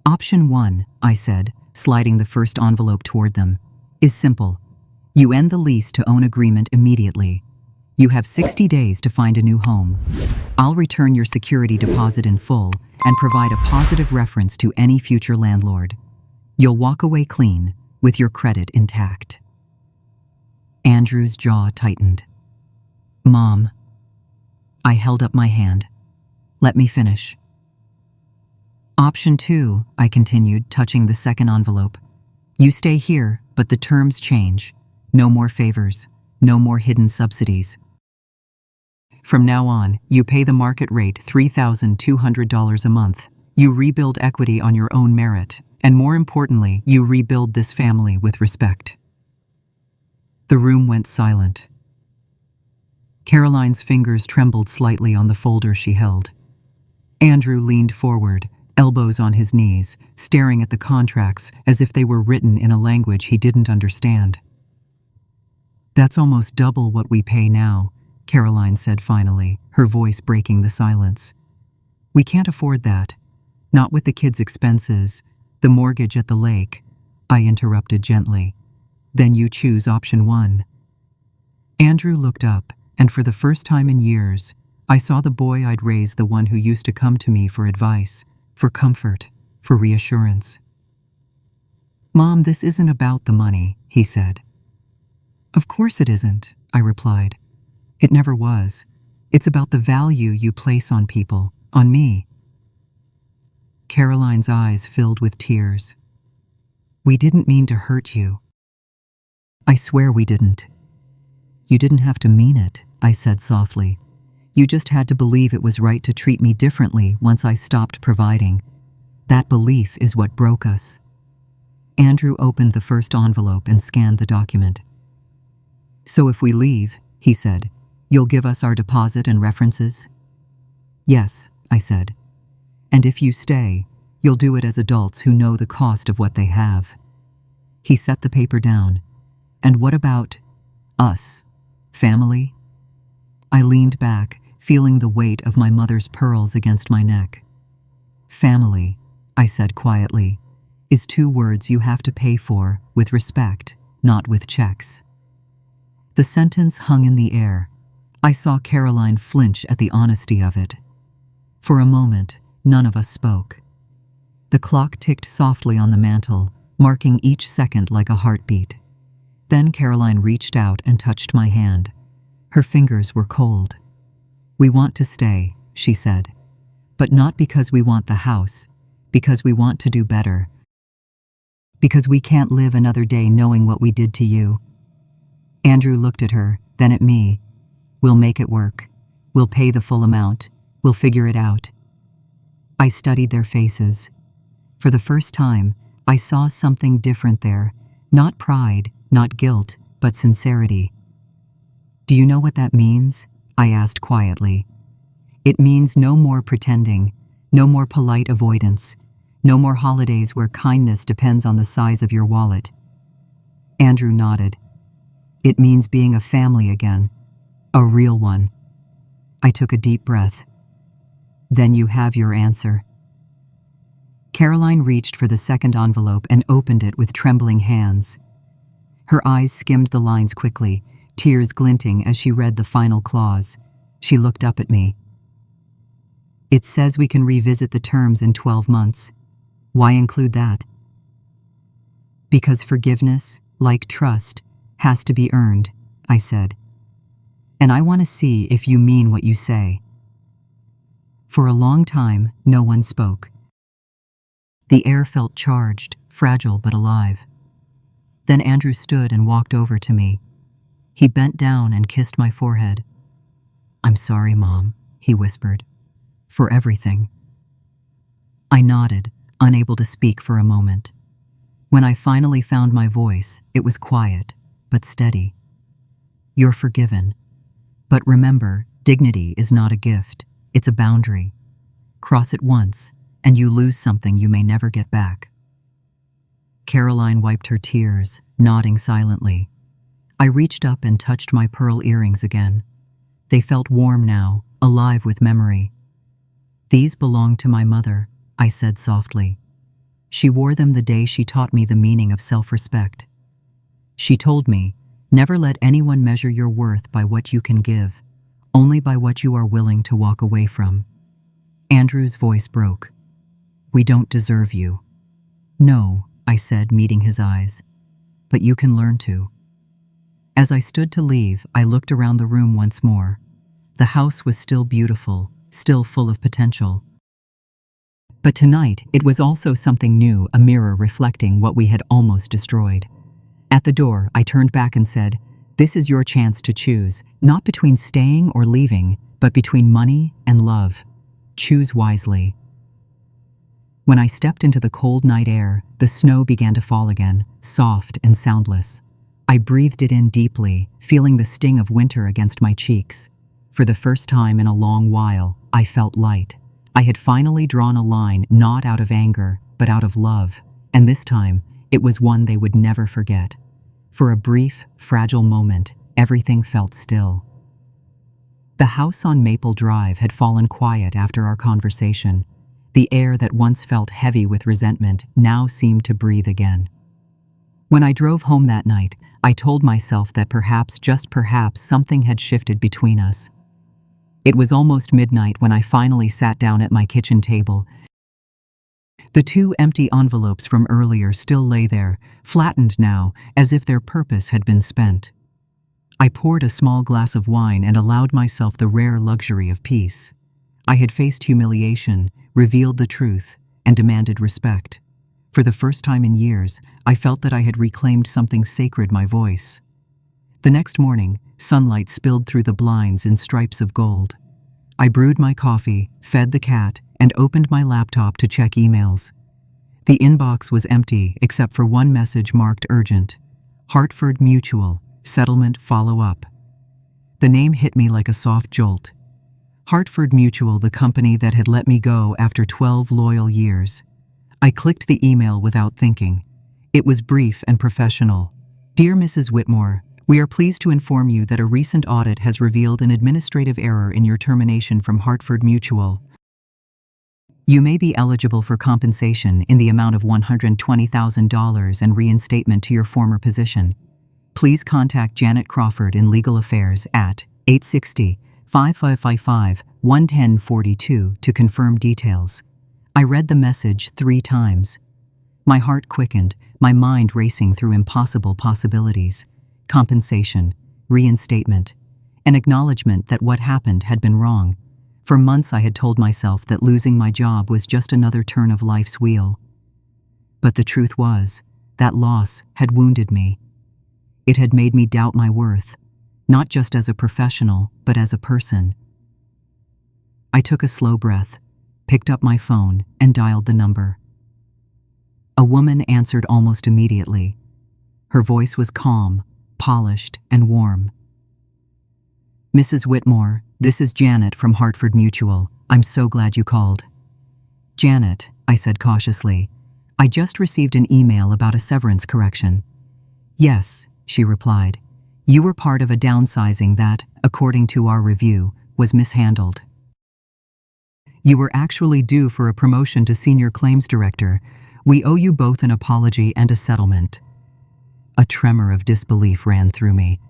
"Option 1, I said, sliding the first envelope toward them, "is simple. You end the lease-to-own agreement immediately. You have 60 days to find a new home. I'll return your security deposit in full and provide a positive reference to any future landlord. You'll walk away clean, with your credit intact." Andrew's jaw tightened. "Mom." I held up my hand. "Let me finish." "Option 2, I continued, touching the second envelope. "You stay here, but the terms change. No more favors, no more hidden subsidies. From now on, you pay the market rate $3,200 a month. You rebuild equity on your own merit, and more importantly, you rebuild this family with respect." The room went silent. Caroline's fingers trembled slightly on the folder she held. Andrew leaned forward, elbows on his knees, staring at the contracts as if they were written in a language he didn't understand. "That's almost double what we pay now," Caroline said finally, her voice breaking the silence. "We can't afford that. Not with the kids' expenses, the mortgage at the lake," I interrupted gently. "Then you choose option 1. Andrew looked up, and for the first time in years, I saw the boy I'd raised, the one who used to come to me for advice, for comfort, for reassurance. "Mom, this isn't about the money," he said. "Of course it isn't," I replied. "It never was. It's about the value you place on people, on me." Caroline's eyes filled with tears. "We didn't mean to hurt you." "I swear we didn't." "You didn't have to mean it," I said softly. "You just had to believe it was right to treat me differently once I stopped providing. That belief is what broke us." Andrew opened the first envelope and scanned the document. "So if we leave," he said, "you'll give us our deposit and references?" "Yes," I said. "And if you stay, you'll do it as adults who know the cost of what they have." He set the paper down. "And what about us? Family?" I leaned back, feeling the weight of my mother's pearls against my neck. "Family," I said quietly, "is 2 words you have to pay for with respect, not with checks." The sentence hung in the air. I saw Caroline flinch at the honesty of it. For a moment, none of us spoke. The clock ticked softly on the mantel, marking each second like a heartbeat. Then Caroline reached out and touched my hand. Her fingers were cold. "We want to stay," she said. "But not because we want the house, because we want to do better. Because we can't live another day knowing what we did to you." Andrew looked at her, then at me. "We'll make it work. We'll pay the full amount. We'll figure it out." I studied their faces. For the first time, I saw something different there. Not pride, not guilt, but sincerity. "Do you know what that means?" I asked quietly. "It means no more pretending, no more polite avoidance, no more holidays where kindness depends on the size of your wallet." Andrew nodded. "It means being a family again, a real one." I took a deep breath. "Then you have your answer." Caroline reached for the second envelope and opened it with trembling hands. Her eyes skimmed the lines quickly, tears glinting as she read the final clause. She looked up at me. "It says we can revisit the terms in 12 months. Why include that?" "Because forgiveness, like trust, has to be earned," I said. "And I want to see if you mean what you say." For a long time, no one spoke. The air felt charged, fragile but alive. Then Andrew stood and walked over to me. He bent down and kissed my forehead. "I'm sorry, Mom," he whispered. "For everything." I nodded, unable to speak for a moment. When I finally found my voice, it was quiet, but steady. "You're forgiven. But remember, dignity is not a gift, it's a boundary. Cross it once, and you lose something you may never get back." Caroline wiped her tears, nodding silently. I reached up and touched my pearl earrings again. They felt warm now, alive with memory. "These belong to my mother," I said softly. "She wore them the day she taught me the meaning of self-respect. She told me, never let anyone measure your worth by what you can give, only by what you are willing to walk away from." Andrew's voice broke. "We don't deserve you." "No," I said, meeting his eyes. "But you can learn to." As I stood to leave, I looked around the room once more. The house was still beautiful, still full of potential. But tonight, it was also something new, a mirror reflecting what we had almost destroyed. At the door, I turned back and said, "This is your chance to choose, not between staying or leaving, but between money and love. Choose wisely." When I stepped into the cold night air, the snow began to fall again, soft and soundless. I breathed it in deeply, feeling the sting of winter against my cheeks. For the first time in a long while, I felt light. I had finally drawn a line not out of anger, but out of love, and this time, it was one they would never forget. For a brief, fragile moment, everything felt still. The house on Maple Drive had fallen quiet after our conversation. The air that once felt heavy with resentment now seemed to breathe again. When I drove home that night, I told myself that perhaps, just perhaps, something had shifted between us. It was almost midnight when I finally sat down at my kitchen table. The 2 empty envelopes from earlier still lay there, flattened now, as if their purpose had been spent. I poured a small glass of wine and allowed myself the rare luxury of peace. I had faced humiliation, revealed the truth, and demanded respect. For the first time in years, I felt that I had reclaimed something sacred, my voice. The next morning, sunlight spilled through the blinds in stripes of gold. I brewed my coffee, fed the cat, and opened my laptop to check emails. The inbox was empty except for one message marked urgent. Hartford Mutual, settlement follow-up. The name hit me like a soft jolt. Hartford Mutual, the company that had let me go after 12 loyal years. I clicked the email without thinking. It was brief and professional. "Dear Mrs. Whitmore, we are pleased to inform you that a recent audit has revealed an administrative error in your termination from Hartford Mutual. You may be eligible for compensation in the amount of $120,000 and reinstatement to your former position. Please contact Janet Crawford in Legal Affairs at 860-5555-11042 to confirm details." I read the message 3 times. My heart quickened, my mind racing through impossible possibilities. Compensation, reinstatement. an acknowledgement that what happened had been wrong. For months I had told myself that losing my job was just another turn of life's wheel. But the truth was, that loss had wounded me. It had made me doubt my worth, not just as a professional, but as a person. I took a slow breath, picked up my phone, and dialed the number. A woman answered almost immediately. Her voice was calm, polished, and warm. "Mrs. Whitmore, this is Janet from Hartford Mutual. I'm so glad you called." "Janet," I said cautiously, "I just received an email about a severance correction." "Yes," she replied. "You were part of a downsizing that, according to our review, was mishandled. You were actually due for a promotion to Senior Claims Director. We owe you both an apology and a settlement." A tremor of disbelief ran through me.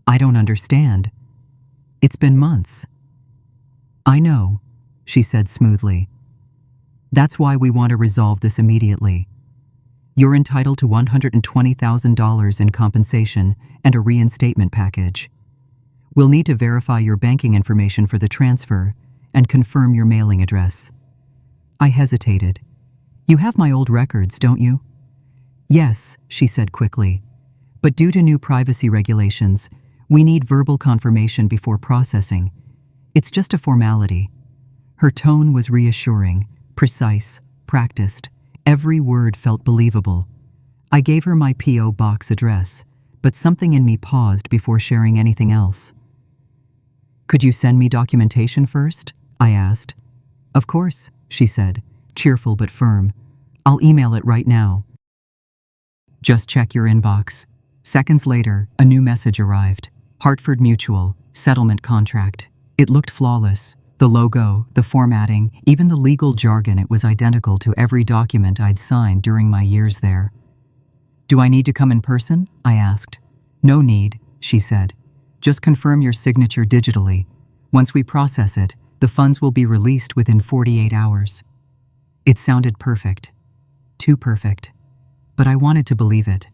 I don't understand. It's been months." "I know," she said smoothly. "That's why we want to resolve this immediately. You're entitled to $120,000 in compensation and a reinstatement package. We'll need to verify your banking information for the transfer and confirm your mailing address." I hesitated. "You have my old records, don't you?" "Yes," she said quickly. "But due to new privacy regulations, we need verbal confirmation before processing. It's just a formality." Her tone was reassuring, precise, practiced. Every word felt believable. I gave her my P.O. box address, but something in me paused before sharing anything else. "Could you send me documentation first?" I asked. "Of course," she said, cheerful but firm. "I'll email it right now." "Just check your inbox." Seconds later, a new message arrived. Hartford Mutual, settlement contract. It looked flawless. The logo, the formatting, even the legal jargon, it was identical to every document I'd signed during my years there. "Do I need to come in person?" I asked. "No need," she said. "Just confirm your signature digitally. Once we process it, the funds will be released within 48 hours. It sounded perfect. Too perfect. But I wanted to believe it.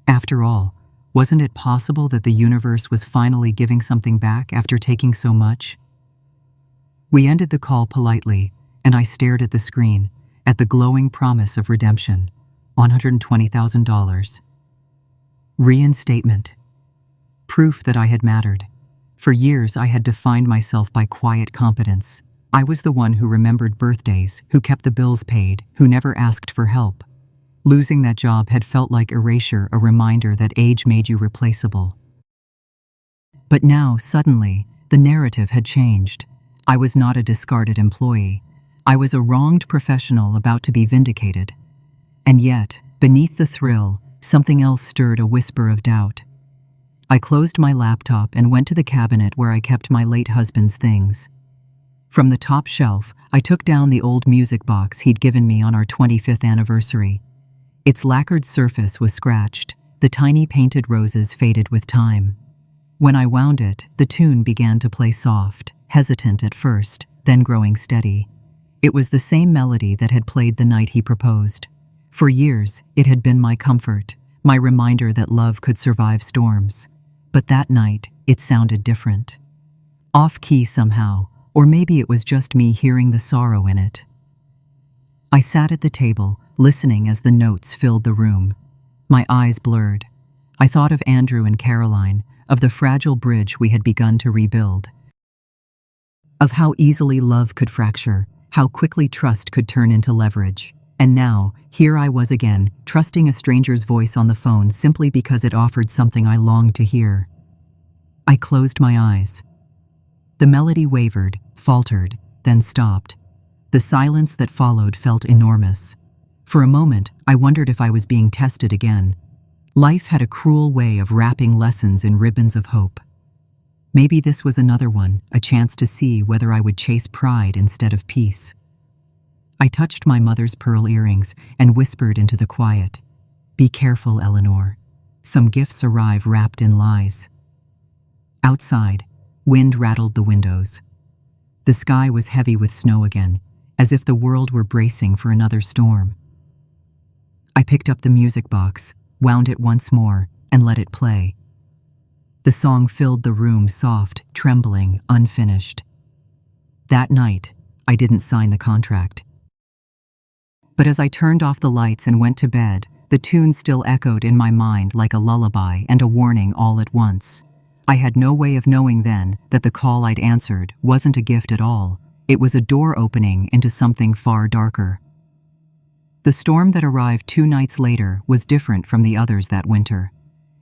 After all, wasn't it possible that the universe was finally giving something back after taking so much? We ended the call politely, and I stared at the screen, at the glowing promise of redemption. $120,000. Reinstatement. Proof that I had mattered. For years I had defined myself by quiet competence. I was the one who remembered birthdays, who kept the bills paid, who never asked for help. Losing that job had felt like erasure, a reminder that age made you replaceable. But now, suddenly, the narrative had changed. I was not a discarded employee. I was a wronged professional about to be vindicated. And yet, beneath the thrill, something else stirred, a whisper of doubt. I closed my laptop and went to the cabinet where I kept my late husband's things. From the top shelf, I took down the old music box he'd given me on our 25th anniversary. Its lacquered surface was scratched, the tiny painted roses faded with time. When I wound it, the tune began to play soft, hesitant at first, then growing steady. It was the same melody that had played the night he proposed. For years, it had been my comfort, my reminder that love could survive storms. But that night, it sounded different. Off-key somehow, or maybe it was just me hearing the sorrow in it. I sat at the table, listening as the notes filled the room. My eyes blurred. I thought of Andrew and Caroline, of the fragile bridge we had begun to rebuild. Of how easily love could fracture, how quickly trust could turn into leverage. And now, here I was again, trusting a stranger's voice on the phone simply because it offered something I longed to hear. I closed my eyes. The melody wavered, faltered, then stopped. The silence that followed felt enormous. For a moment, I wondered if I was being tested again. Life had a cruel way of wrapping lessons in ribbons of hope. Maybe this was another one, a chance to see whether I would chase pride instead of peace. I touched my mother's pearl earrings and whispered into the quiet, "Be careful, Eleanor. Some gifts arrive wrapped in lies." Outside, wind rattled the windows. The sky was heavy with snow again, as if the world were bracing for another storm. I picked up the music box, wound it once more, and let it play. The song filled the room, soft, trembling, unfinished. That night, I didn't sign the contract. But as I turned off the lights and went to bed, the tune still echoed in my mind like a lullaby and a warning all at once. I had no way of knowing then that the call I'd answered wasn't a gift at all. It was a door opening into something far darker. The storm that arrived 2 nights later was different from the others that winter.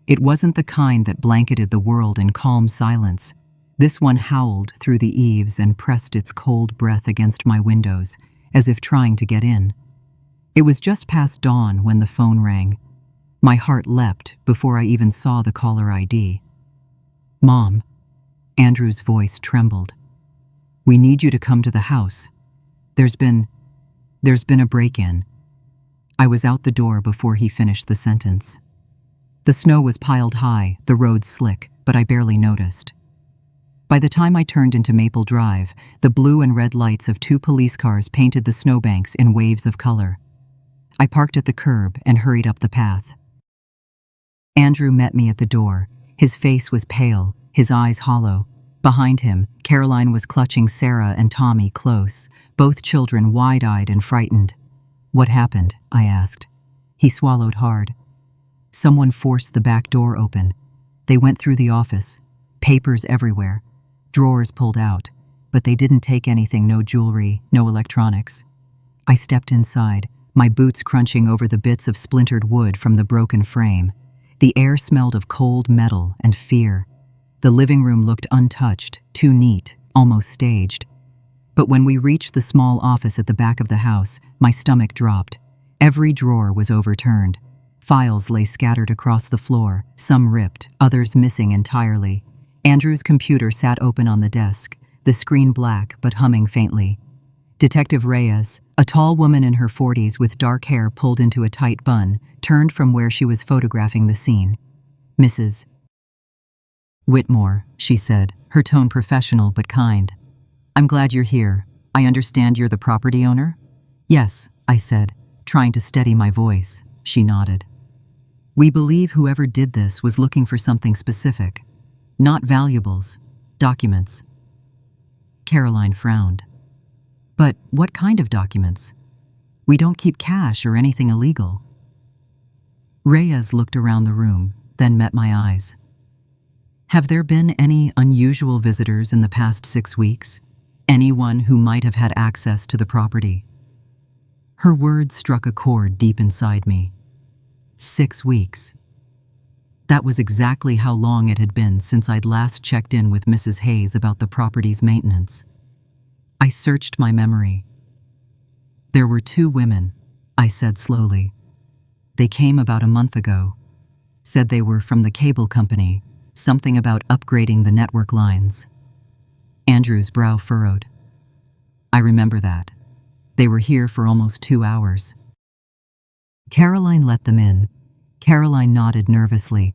It wasn't the kind that blanketed the world in calm silence. This one howled through the eaves and pressed its cold breath against my windows, as if trying to get in. It was just past dawn when the phone rang. My heart leapt before I even saw the caller ID. "Mom," Andrew's voice trembled. "We need you to come to the house. There's been a break-in." I was out the door before he finished the sentence. The snow was piled high, the roads slick, but I barely noticed. By the time I turned into Maple Drive, the blue and red lights of 2 police cars painted the snowbanks in waves of color. I parked at the curb and hurried up the path. Andrew met me at the door. His face was pale, his eyes hollow. Behind him, Caroline was clutching Sarah and Tommy close, both children wide-eyed and frightened. "What happened?" I asked. He swallowed hard. "Someone forced the back door open. They went through the office. Papers everywhere. Drawers pulled out. But they didn't take anything, no jewelry, no electronics." I stepped inside, my boots crunching over the bits of splintered wood from the broken frame. The air smelled of cold metal and fear. The living room looked untouched, too neat, almost staged. But when we reached the small office at the back of the house, my stomach dropped. Every drawer was overturned. Files lay scattered across the floor, some ripped, others missing entirely. Andrew's computer sat open on the desk, the screen black but humming faintly. Detective Reyes, a tall woman in her 40s with dark hair pulled into a tight bun, turned from where she was photographing the scene. "Mrs. Whitmore," she said, her tone professional but kind. "I'm glad you're here. I understand you're the property owner?" "Yes," I said, trying to steady my voice. She nodded. "We believe whoever did this was looking for something specific. Not valuables, documents." Caroline frowned. "But what kind of documents? We don't keep cash or anything illegal." Reyes looked around the room, then met my eyes. "Have there been any unusual visitors in the past 6 weeks? Anyone who might have had access to the property?" Her words struck a chord deep inside me. 6 weeks. That was exactly how long it had been since I'd last checked in with Mrs. Hayes about the property's maintenance. I searched my memory. "There were 2 women," I said slowly. "They came about a month ago. Said they were from the cable company, something about upgrading the network lines." Andrew's brow furrowed. "I remember that. They were here for almost 2 hours. Caroline let them in." Caroline nodded nervously.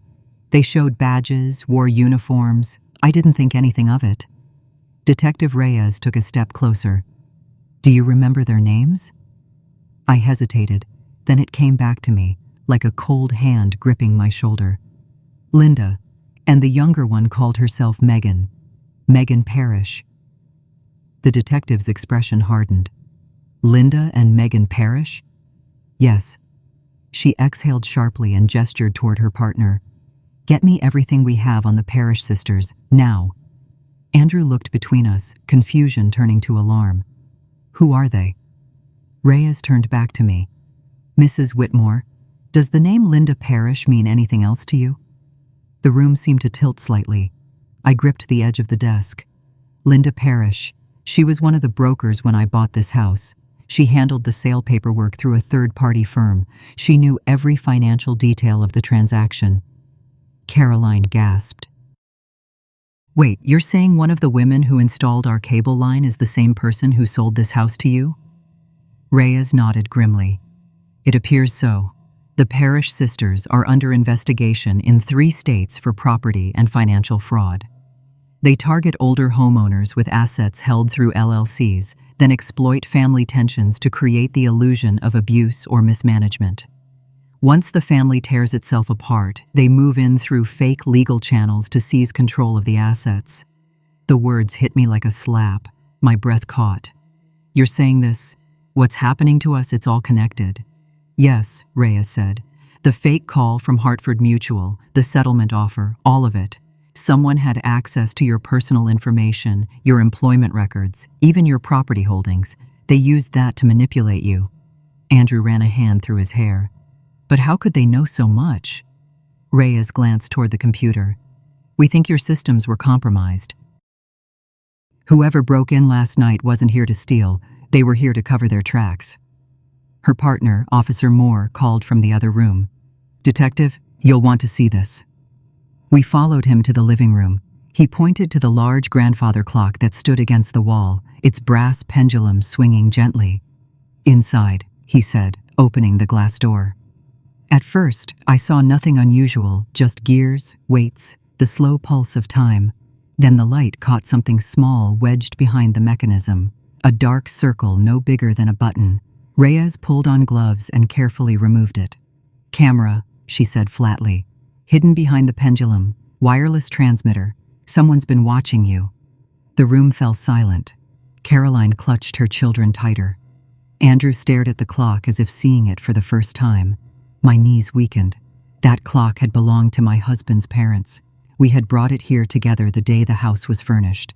"They showed badges, wore uniforms. I didn't think anything of it." Detective Reyes took a step closer. "Do you remember their names?" I hesitated, then it came back to me, like a cold hand gripping my shoulder. "Linda, and the younger one called herself Megan. Megan Parrish." The detective's expression hardened. "Linda and Megan Parrish?" "Yes." She exhaled sharply and gestured toward her partner. "Get me everything we have on the Parrish sisters, now." Andrew looked between us, confusion turning to alarm. "Who are they?" Reyes turned back to me. "Mrs. Whitmore, does the name Linda Parrish mean anything else to you?" The room seemed to tilt slightly. I gripped the edge of the desk. "Linda Parrish. She was one of the brokers when I bought this house. She handled the sale paperwork through a third-party firm. She knew every financial detail of the transaction." Caroline gasped. "Wait, you're saying one of the women who installed our cable line is the same person who sold this house to you?" Reyes nodded grimly. "It appears so. The Parrish sisters are under investigation in 3 states for property and financial fraud. They target older homeowners with assets held through LLCs, then exploit family tensions to create the illusion of abuse or mismanagement. Once the family tears itself apart, they move in through fake legal channels to seize control of the assets. The words hit me like a slap. My breath caught. You're saying this? What's happening to us, it's all connected. Yes, Reyes said. The fake call from Hartford Mutual, the settlement offer, all of it. Someone had access to your personal information, your employment records, even your property holdings. They used that to manipulate you. Andrew ran a hand through his hair. But how could they know so much? Reyes glanced toward the computer. We think your systems were compromised. Whoever broke in last night wasn't here to steal. They were here to cover their tracks. Her partner, Officer Moore, called from the other room. Detective, you'll want to see this. We followed him to the living room. He pointed to the large grandfather clock that stood against the wall, its brass pendulum swinging gently. Inside, he said, opening the glass door. At first, I saw nothing unusual, just gears, weights, the slow pulse of time. Then the light caught something small wedged behind the mechanism, a dark circle no bigger than a button. Reyes pulled on gloves and carefully removed it. Camera, she said flatly. Hidden behind the pendulum, wireless transmitter. Someone's been watching you. The room fell silent. Caroline clutched her children tighter. Andrew stared at the clock as if seeing it for the first time. My knees weakened. That clock had belonged to my husband's parents. We had brought it here together the day the house was furnished.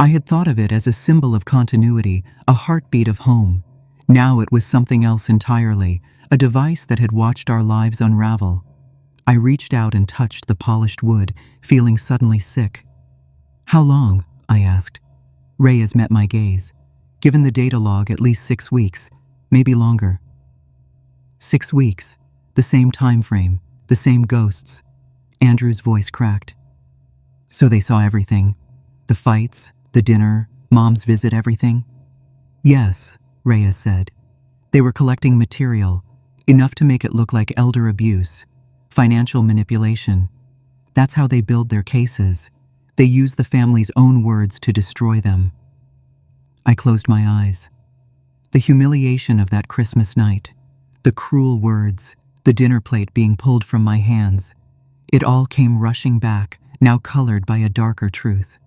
I had thought of it as a symbol of continuity, a heartbeat of home. Now it was something else entirely, a device that had watched our lives unravel. I reached out and touched the polished wood, feeling suddenly sick. How long? I asked. Reyes met my gaze. Given the data log, at least 6 weeks, maybe longer. 6 weeks, the same time frame, the same ghosts. Andrew's voice cracked. So they saw everything. The fights, the dinner, Mom's visit, everything? Yes, Reyes said. They were collecting material, enough to make it look like elder abuse, financial manipulation. That's how they build their cases. They use the family's own words to destroy them. I closed my eyes. The humiliation of that Christmas night, the cruel words, the dinner plate being pulled from my hands, it all came rushing back, now colored by a darker truth.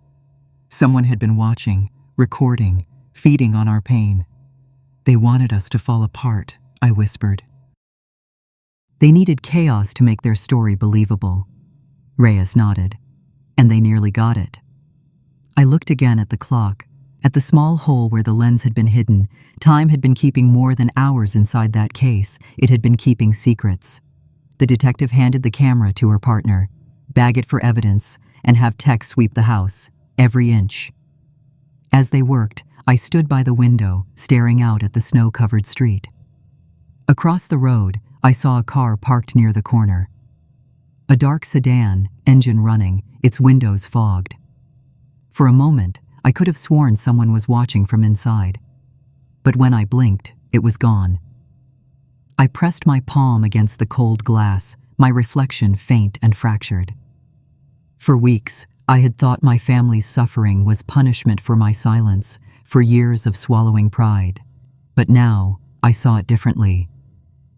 Someone had been watching, recording, feeding on our pain. They wanted us to fall apart, I whispered. They needed chaos to make their story believable. Reyes nodded. And they nearly got it. I looked again at the clock, at the small hole where the lens had been hidden. Time had been keeping more than hours inside that case. It had been keeping secrets. The detective handed the camera to her partner. Bag it for evidence, and have tech sweep the house, every inch. As they worked, I stood by the window, staring out at the snow-covered street. Across the road, I saw a car parked near the corner. A dark sedan, engine running, its windows fogged. For a moment, I could have sworn someone was watching from inside. But when I blinked, it was gone. I pressed my palm against the cold glass, my reflection faint and fractured. For weeks, I had thought my family's suffering was punishment for my silence, for years of swallowing pride. But now, I saw it differently.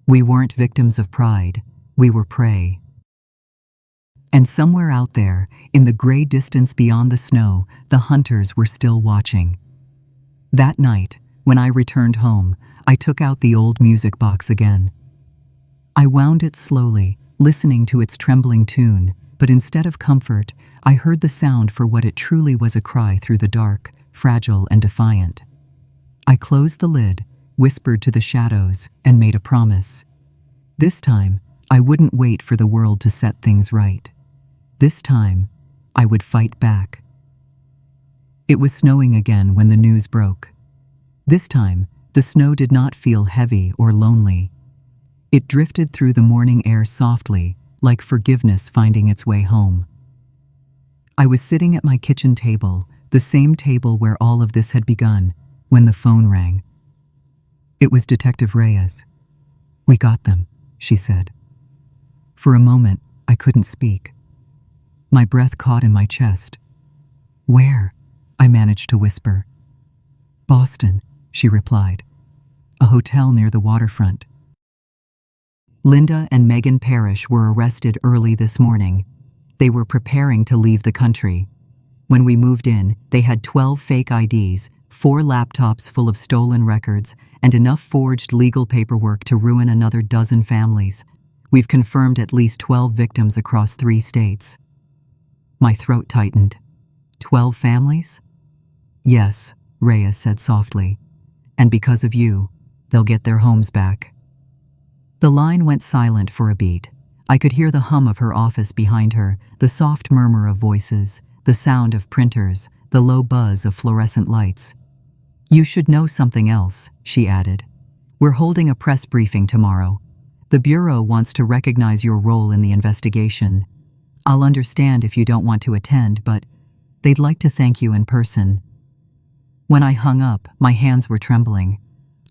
We weren't victims of pride, we were prey. And somewhere out there, in the gray distance beyond the snow, the hunters were still watching. That night, when I returned home, I took out the old music box again. I wound it slowly, listening to its trembling tune, but instead of comfort, I heard the sound for what it truly was, a cry through the dark, fragile and defiant. I closed the lid, whispered to the shadows, and made a promise. This time, I wouldn't wait for the world to set things right. This time, I would fight back. It was snowing again when the news broke. This time, the snow did not feel heavy or lonely. It drifted through the morning air softly, like forgiveness finding its way home. I was sitting at my kitchen table, the same table where all of this had begun, when the phone rang. It was Detective Reyes. "We got them," she said. For a moment, I couldn't speak. My breath caught in my chest. "Where?" I managed to whisper. "Boston," she replied. "A hotel near the waterfront." Linda and Megan Parrish were arrested early this morning. They were preparing to leave the country. When we moved in, they had 12 fake IDs, 4 laptops full of stolen records, and enough forged legal paperwork to ruin another dozen families. We've confirmed at least 12 victims across 3 states. My throat tightened. 12 families? Yes, Reyes said softly. And because of you, they'll get their homes back. The line went silent for a beat. I could hear the hum of her office behind her, the soft murmur of voices, the sound of printers, the low buzz of fluorescent lights. You should know something else, she added. We're holding a press briefing tomorrow. The Bureau wants to recognize your role in the investigation. I'll understand if you don't want to attend, but they'd like to thank you in person. When I hung up, my hands were trembling.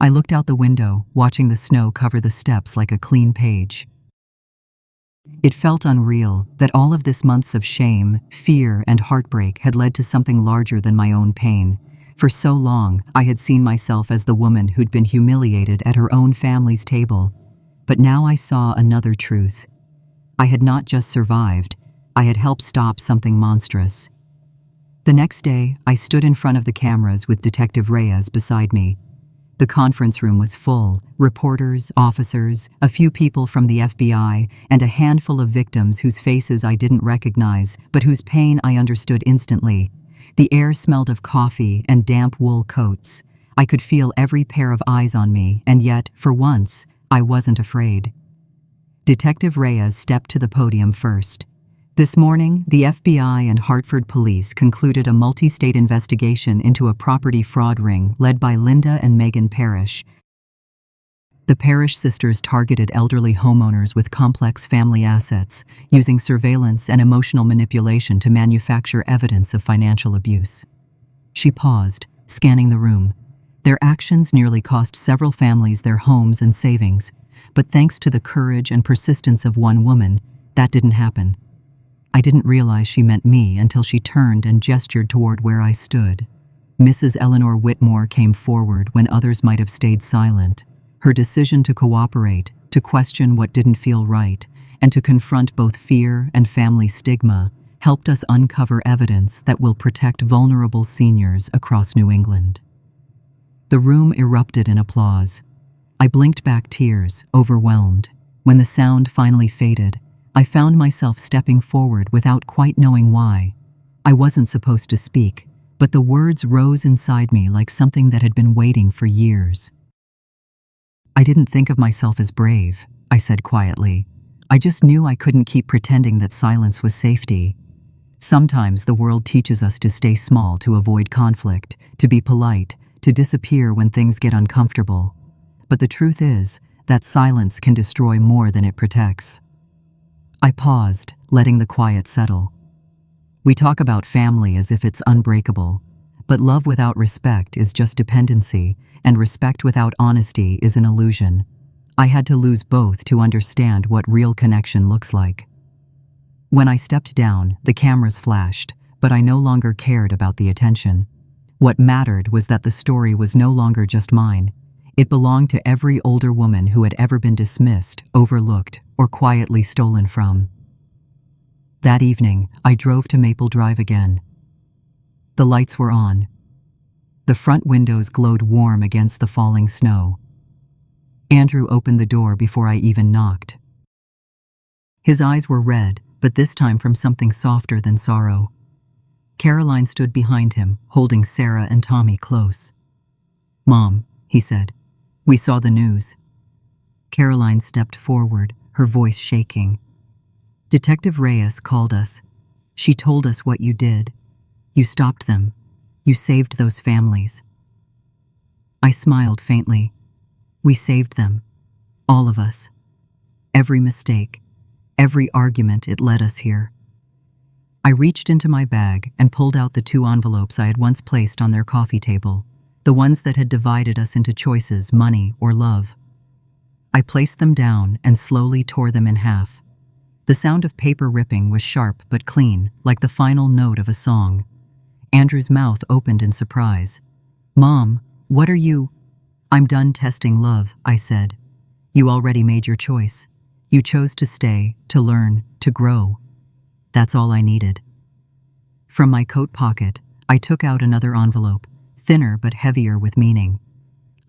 I looked out the window, watching the snow cover the steps like a clean page. It felt unreal that all of this months of shame, fear, and heartbreak had led to something larger than my own pain. For so long, I had seen myself as the woman who'd been humiliated at her own family's table. But now I saw another truth. I had not just survived, I had helped stop something monstrous. The next day, I stood in front of the cameras with Detective Reyes beside me. The conference room was full, reporters, officers, a few people from the FBI, and a handful of victims whose faces I didn't recognize, but whose pain I understood instantly. The air smelled of coffee and damp wool coats. I could feel every pair of eyes on me, and yet, for once, I wasn't afraid. Detective Reyes stepped to the podium first. This morning, the FBI and Hartford police concluded a multi-state investigation into a property fraud ring led by Linda and Megan Parrish. The Parrish sisters targeted elderly homeowners with complex family assets, using surveillance and emotional manipulation to manufacture evidence of financial abuse. She paused, scanning the room. Their actions nearly cost several families their homes and savings, but thanks to the courage and persistence of one woman, that didn't happen. I didn't realize she meant me until she turned and gestured toward where I stood. Mrs. Eleanor Whitmore came forward when others might have stayed silent. Her decision to cooperate, to question what didn't feel right, and to confront both fear and family stigma helped us uncover evidence that will protect vulnerable seniors across New England. The room erupted in applause. I blinked back tears, overwhelmed. When the sound finally faded, I found myself stepping forward without quite knowing why. I wasn't supposed to speak, but the words rose inside me like something that had been waiting for years. I didn't think of myself as brave, I said quietly. I just knew I couldn't keep pretending that silence was safety. Sometimes the world teaches us to stay small to avoid conflict, to be polite, to disappear when things get uncomfortable. But the truth is that silence can destroy more than it protects. I paused, letting the quiet settle. We talk about family as if it's unbreakable, but love without respect is just dependency, and respect without honesty is an illusion. I had to lose both to understand what real connection looks like. When I stepped down, the cameras flashed, but I no longer cared about the attention. What mattered was that the story was no longer just mine. It belonged to every older woman who had ever been dismissed, overlooked, or quietly stolen from. That evening, I drove to Maple Drive again. The lights were on. The front windows glowed warm against the falling snow. Andrew opened the door before I even knocked. His eyes were red, but this time from something softer than sorrow. Caroline stood behind him, holding Sarah and Tommy close. "Mom," he said, "we saw the news." Caroline stepped forward, her voice shaking. "Detective Reyes called us. She told us what you did. You stopped them. You saved those families." I smiled faintly. We saved them. All of us. Every mistake, every argument, it led us here. I reached into my bag and pulled out the 2 envelopes I had once placed on their coffee table, the ones that had divided us into choices, money or love. I placed them down and slowly tore them in half. The sound of paper ripping was sharp but clean, like the final note of a song. Andrew's mouth opened in surprise. "Mom, what are you—" "I'm done testing love," I said. "You already made your choice. You chose to stay, to learn, to grow. That's all I needed. From my coat pocket, I took out another envelope, thinner but heavier with meaning.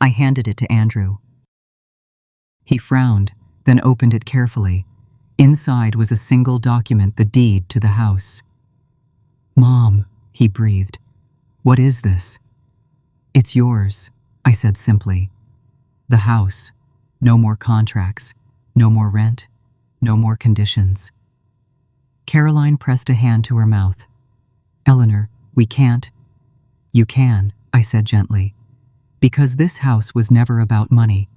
I handed it to Andrew. He frowned, then opened it carefully. Inside was a single document, the deed to the house. "Mom," he breathed. "What is this?" "It's yours," I said simply. "The house. No more contracts. No more rent. No more conditions." Caroline pressed a hand to her mouth. "Eleanor, we can't." "You can," I said gently. "Because this house was never about money.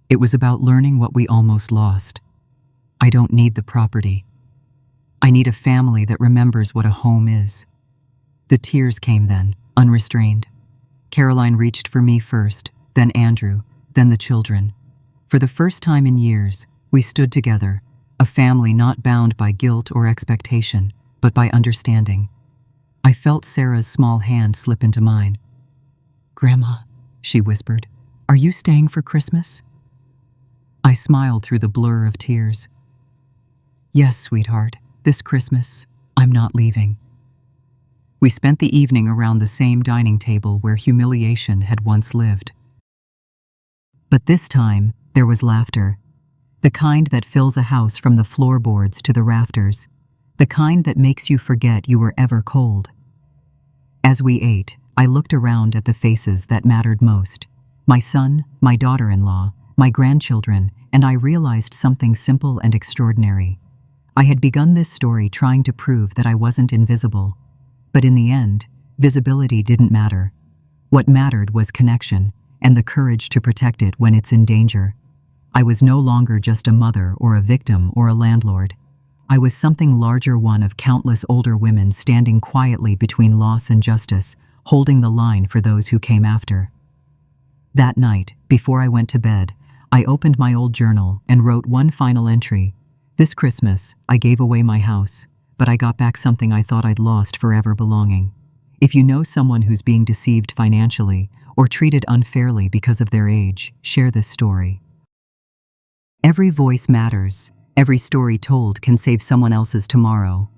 It was about learning what we almost lost. I don't need the property. I need a family that remembers what a home is." The tears came then, unrestrained. Caroline reached for me first, then Andrew, then the children. For the first time in years, we stood together, a family not bound by guilt or expectation, but by understanding. I felt Sarah's small hand slip into mine. "Grandma," she whispered, "are you staying for Christmas?" I smiled through the blur of tears. "Yes, sweetheart, this Christmas, I'm not leaving." We spent the evening around the same dining table where humiliation had once lived. But this time, there was laughter. The kind that fills a house from the floorboards to the rafters. The kind that makes you forget you were ever cold. As we ate, I looked around at the faces that mattered most. My son, my daughter-in-law, my grandchildren, and I realized something simple and extraordinary. I had begun this story trying to prove that I wasn't invisible. But in the end, visibility didn't matter. What mattered was connection, and the courage to protect it when it's in danger. I was no longer just a mother or a victim or a landlord. I was something larger, one of countless older women standing quietly between loss and justice, holding the line for those who came after. That night, before I went to bed, I opened my old journal and wrote one final entry. "This Christmas, I gave away my house, but I got back something I thought I'd lost forever: belonging." If you know someone who's being deceived financially or treated unfairly because of their age, share this story. Every voice matters. Every story told can save someone else's tomorrow.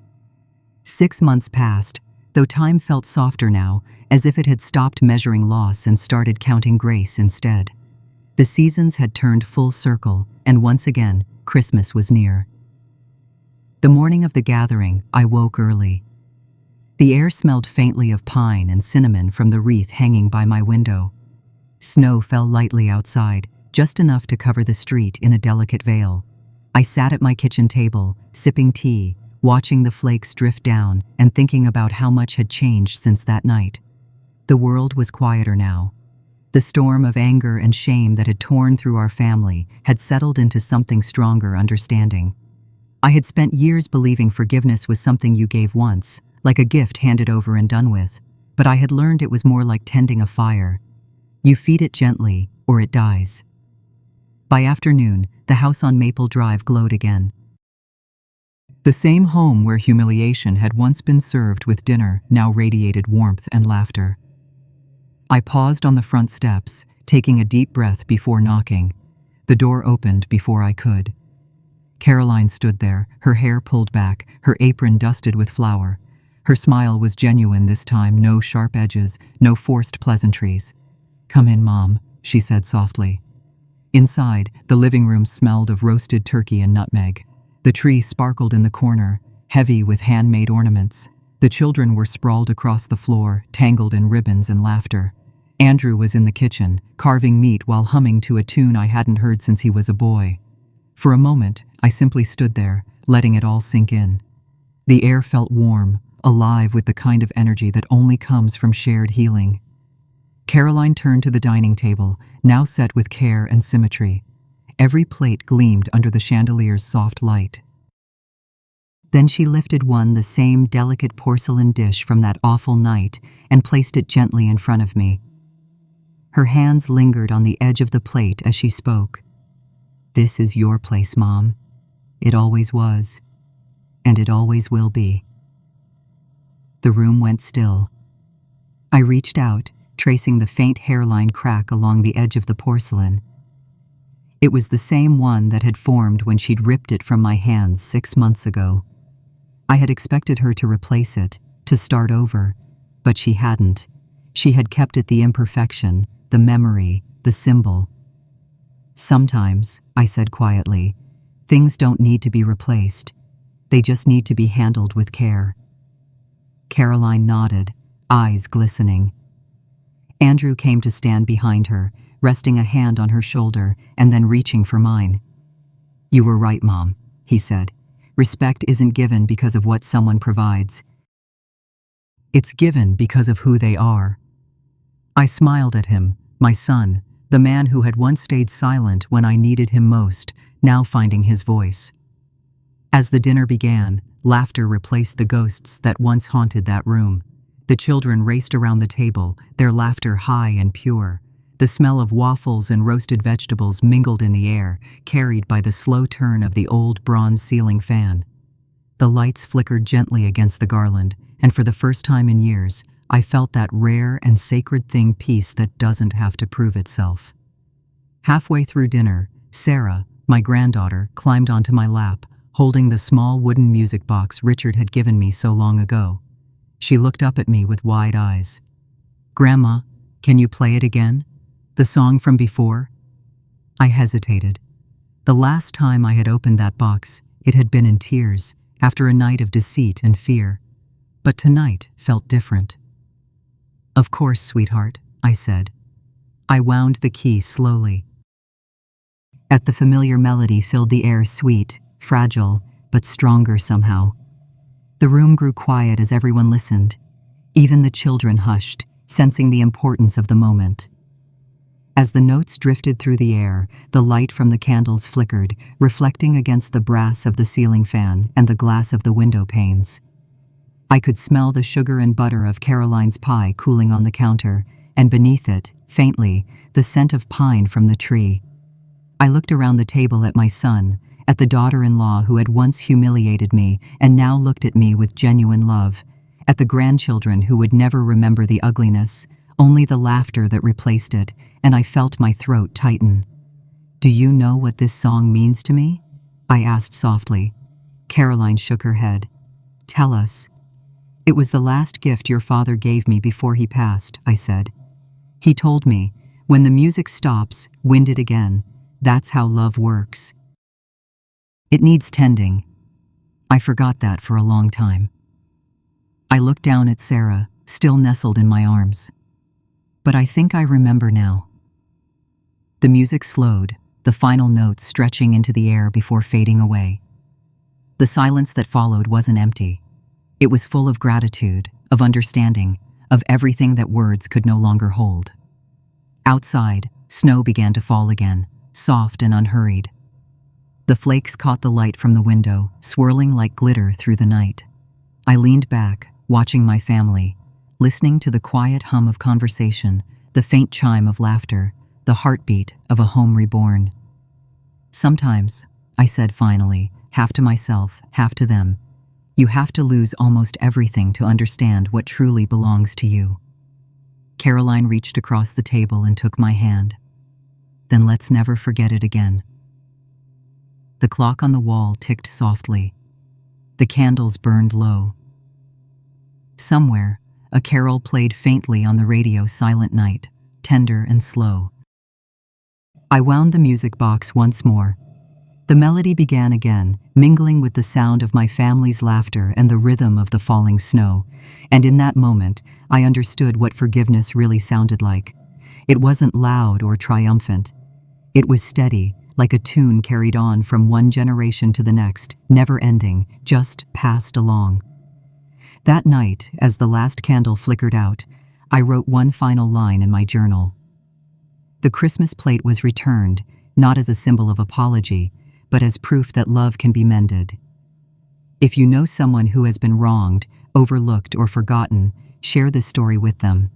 6 months passed, though time felt softer now, as if it had stopped measuring loss and started counting grace instead. The seasons had turned full circle, and once again, Christmas was near. The morning of the gathering, I woke early. The air smelled faintly of pine and cinnamon from the wreath hanging by my window. Snow fell lightly outside, just enough to cover the street in a delicate veil. I sat at my kitchen table, sipping tea, watching the flakes drift down and thinking about how much had changed since that night. The world was quieter now. The storm of anger and shame that had torn through our family had settled into something stronger: understanding. I had spent years believing forgiveness was something you gave once, like a gift handed over and done with, but I had learned it was more like tending a fire. You feed it gently, or it dies. By afternoon, the house on Maple Drive glowed again. The same home where humiliation had once been served with dinner now radiated warmth and laughter. I paused on the front steps, taking a deep breath before knocking. The door opened before I could. Caroline stood there, her hair pulled back, her apron dusted with flour. Her smile was genuine this time, no sharp edges, no forced pleasantries. "Come in, Mom," she said softly. Inside, the living room smelled of roasted turkey and nutmeg. The tree sparkled in the corner, heavy with handmade ornaments. The children were sprawled across the floor, tangled in ribbons and laughter. Andrew was in the kitchen, carving meat while humming to a tune I hadn't heard since he was a boy. For a moment, I simply stood there, letting it all sink in. The air felt warm, alive with the kind of energy that only comes from shared healing. Caroline turned to the dining table, now set with care and symmetry. Every plate gleamed under the chandelier's soft light. Then she lifted the same delicate porcelain dish from that awful night and placed it gently in front of me. Her hands lingered on the edge of the plate as she spoke. "This is your place, Mom. It always was, and it always will be." The room went still. I reached out, tracing the faint hairline crack along the edge of the porcelain. It was the same one that had formed when she'd ripped it from my hands 6 months ago. I had expected her to replace it, to start over, but she hadn't. She had kept it the imperfection, the memory, the symbol. "Sometimes," I said quietly, "things don't need to be replaced. They just need to be handled with care." Caroline nodded, eyes glistening. Andrew came to stand behind her, resting a hand on her shoulder and then reaching for mine. "You were right, Mom," he said. "Respect isn't given because of what someone provides. It's given because of who they are." I smiled at him, my son, the man who had once stayed silent when I needed him most, now finding his voice. As the dinner began, laughter replaced the ghosts that once haunted that room. The children raced around the table, their laughter high and pure. The smell of waffles and roasted vegetables mingled in the air, carried by the slow turn of the old bronze ceiling fan. The lights flickered gently against the garland, and for the first time in years, I felt that rare and sacred thing, peace that doesn't have to prove itself. Halfway through dinner, Sarah, my granddaughter, climbed onto my lap, holding the small wooden music box Richard had given me so long ago. She looked up at me with wide eyes. "Grandma, can you play it again? The song from before?" I hesitated. The last time I had opened that box, it had been in tears, after a night of deceit and fear. But tonight felt different. "Of course, sweetheart," I said. I wound the key slowly. At the familiar melody filled the air, sweet, fragile, but stronger somehow. The room grew quiet as everyone listened. Even the children hushed, sensing the importance of the moment. As the notes drifted through the air, the light from the candles flickered, reflecting against the brass of the ceiling fan and the glass of the window panes. I could smell the sugar and butter of Caroline's pie cooling on the counter, and beneath it, faintly, the scent of pine from the tree. I looked around the table at my son, at the daughter-in-law who had once humiliated me and now looked at me with genuine love, at the grandchildren who would never remember the ugliness, only the laughter that replaced it, and I felt my throat tighten. "Do you know what this song means to me?" I asked softly. Caroline shook her head. "Tell us." "It was the last gift your father gave me before he passed," I said. "He told me, when the music stops, wind it again. That's how love works. It needs tending." I forgot that for a long time. I looked down at Sarah, still nestled in my arms. But I think I remember now. The music slowed, the final notes stretching into the air before fading away. The silence that followed wasn't empty. It was full of gratitude, of understanding, of everything that words could no longer hold. Outside, snow began to fall again, soft and unhurried. The flakes caught the light from the window, swirling like glitter through the night. I leaned back, watching my family, listening to the quiet hum of conversation, the faint chime of laughter, the heartbeat of a home reborn. "Sometimes," I said finally, half to myself, half to them, "you have to lose almost everything to understand what truly belongs to you." Caroline reached across the table and took my hand. "Then let's never forget it again." The clock on the wall ticked softly. The candles burned low. Somewhere, a carol played faintly on the radio. Silent night, tender and slow. I wound the music box once more. The melody began again, mingling with the sound of my family's laughter and the rhythm of the falling snow, and in that moment, I understood what forgiveness really sounded like. It wasn't loud or triumphant. It was steady, like a tune carried on from one generation to the next, never ending, just passed along. That night, as the last candle flickered out, I wrote one final line in my journal. The Christmas plate was returned, not as a symbol of apology, but as proof that love can be mended. If you know someone who has been wronged, overlooked, or forgotten, share this story with them.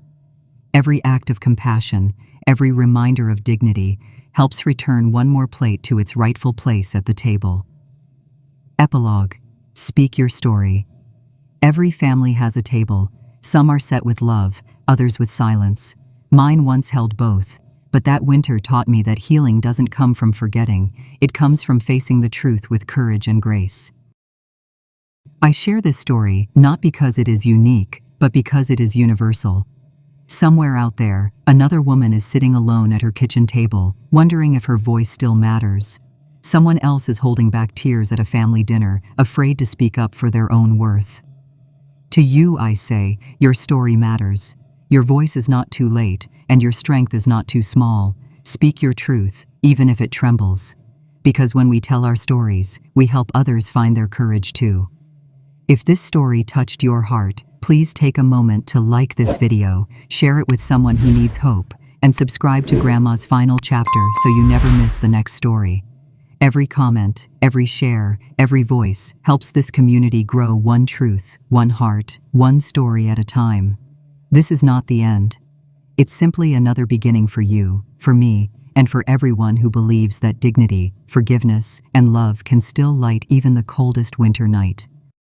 Every act of compassion, every reminder of dignity, helps return one more plate to its rightful place at the table. Epilogue. Speak your story. Every family has a table. Some are set with love, others with silence. Mine once held both, But that winter taught me that healing doesn't come from forgetting, it comes from facing the truth with courage and grace. I share this story not because it is unique, but because it is universal. Somewhere out there, another woman is sitting alone at her kitchen table, wondering if her voice still matters. Someone else is holding back tears at a family dinner, afraid to speak up for their own worth. To you, I say, your story matters. Your voice is not too late, and your strength is not too small. Speak your truth, even if it trembles. Because when we tell our stories, we help others find their courage too. If this story touched your heart, please take a moment to like this video, share it with someone who needs hope, and subscribe to Grandma's Final Chapter so you never miss the next story. Every comment, every share, every voice helps this community grow one truth, one heart, one story at a time. This is not the end. It's simply another beginning for you, for me, and for everyone who believes that dignity, forgiveness, and love can still light even the coldest winter night.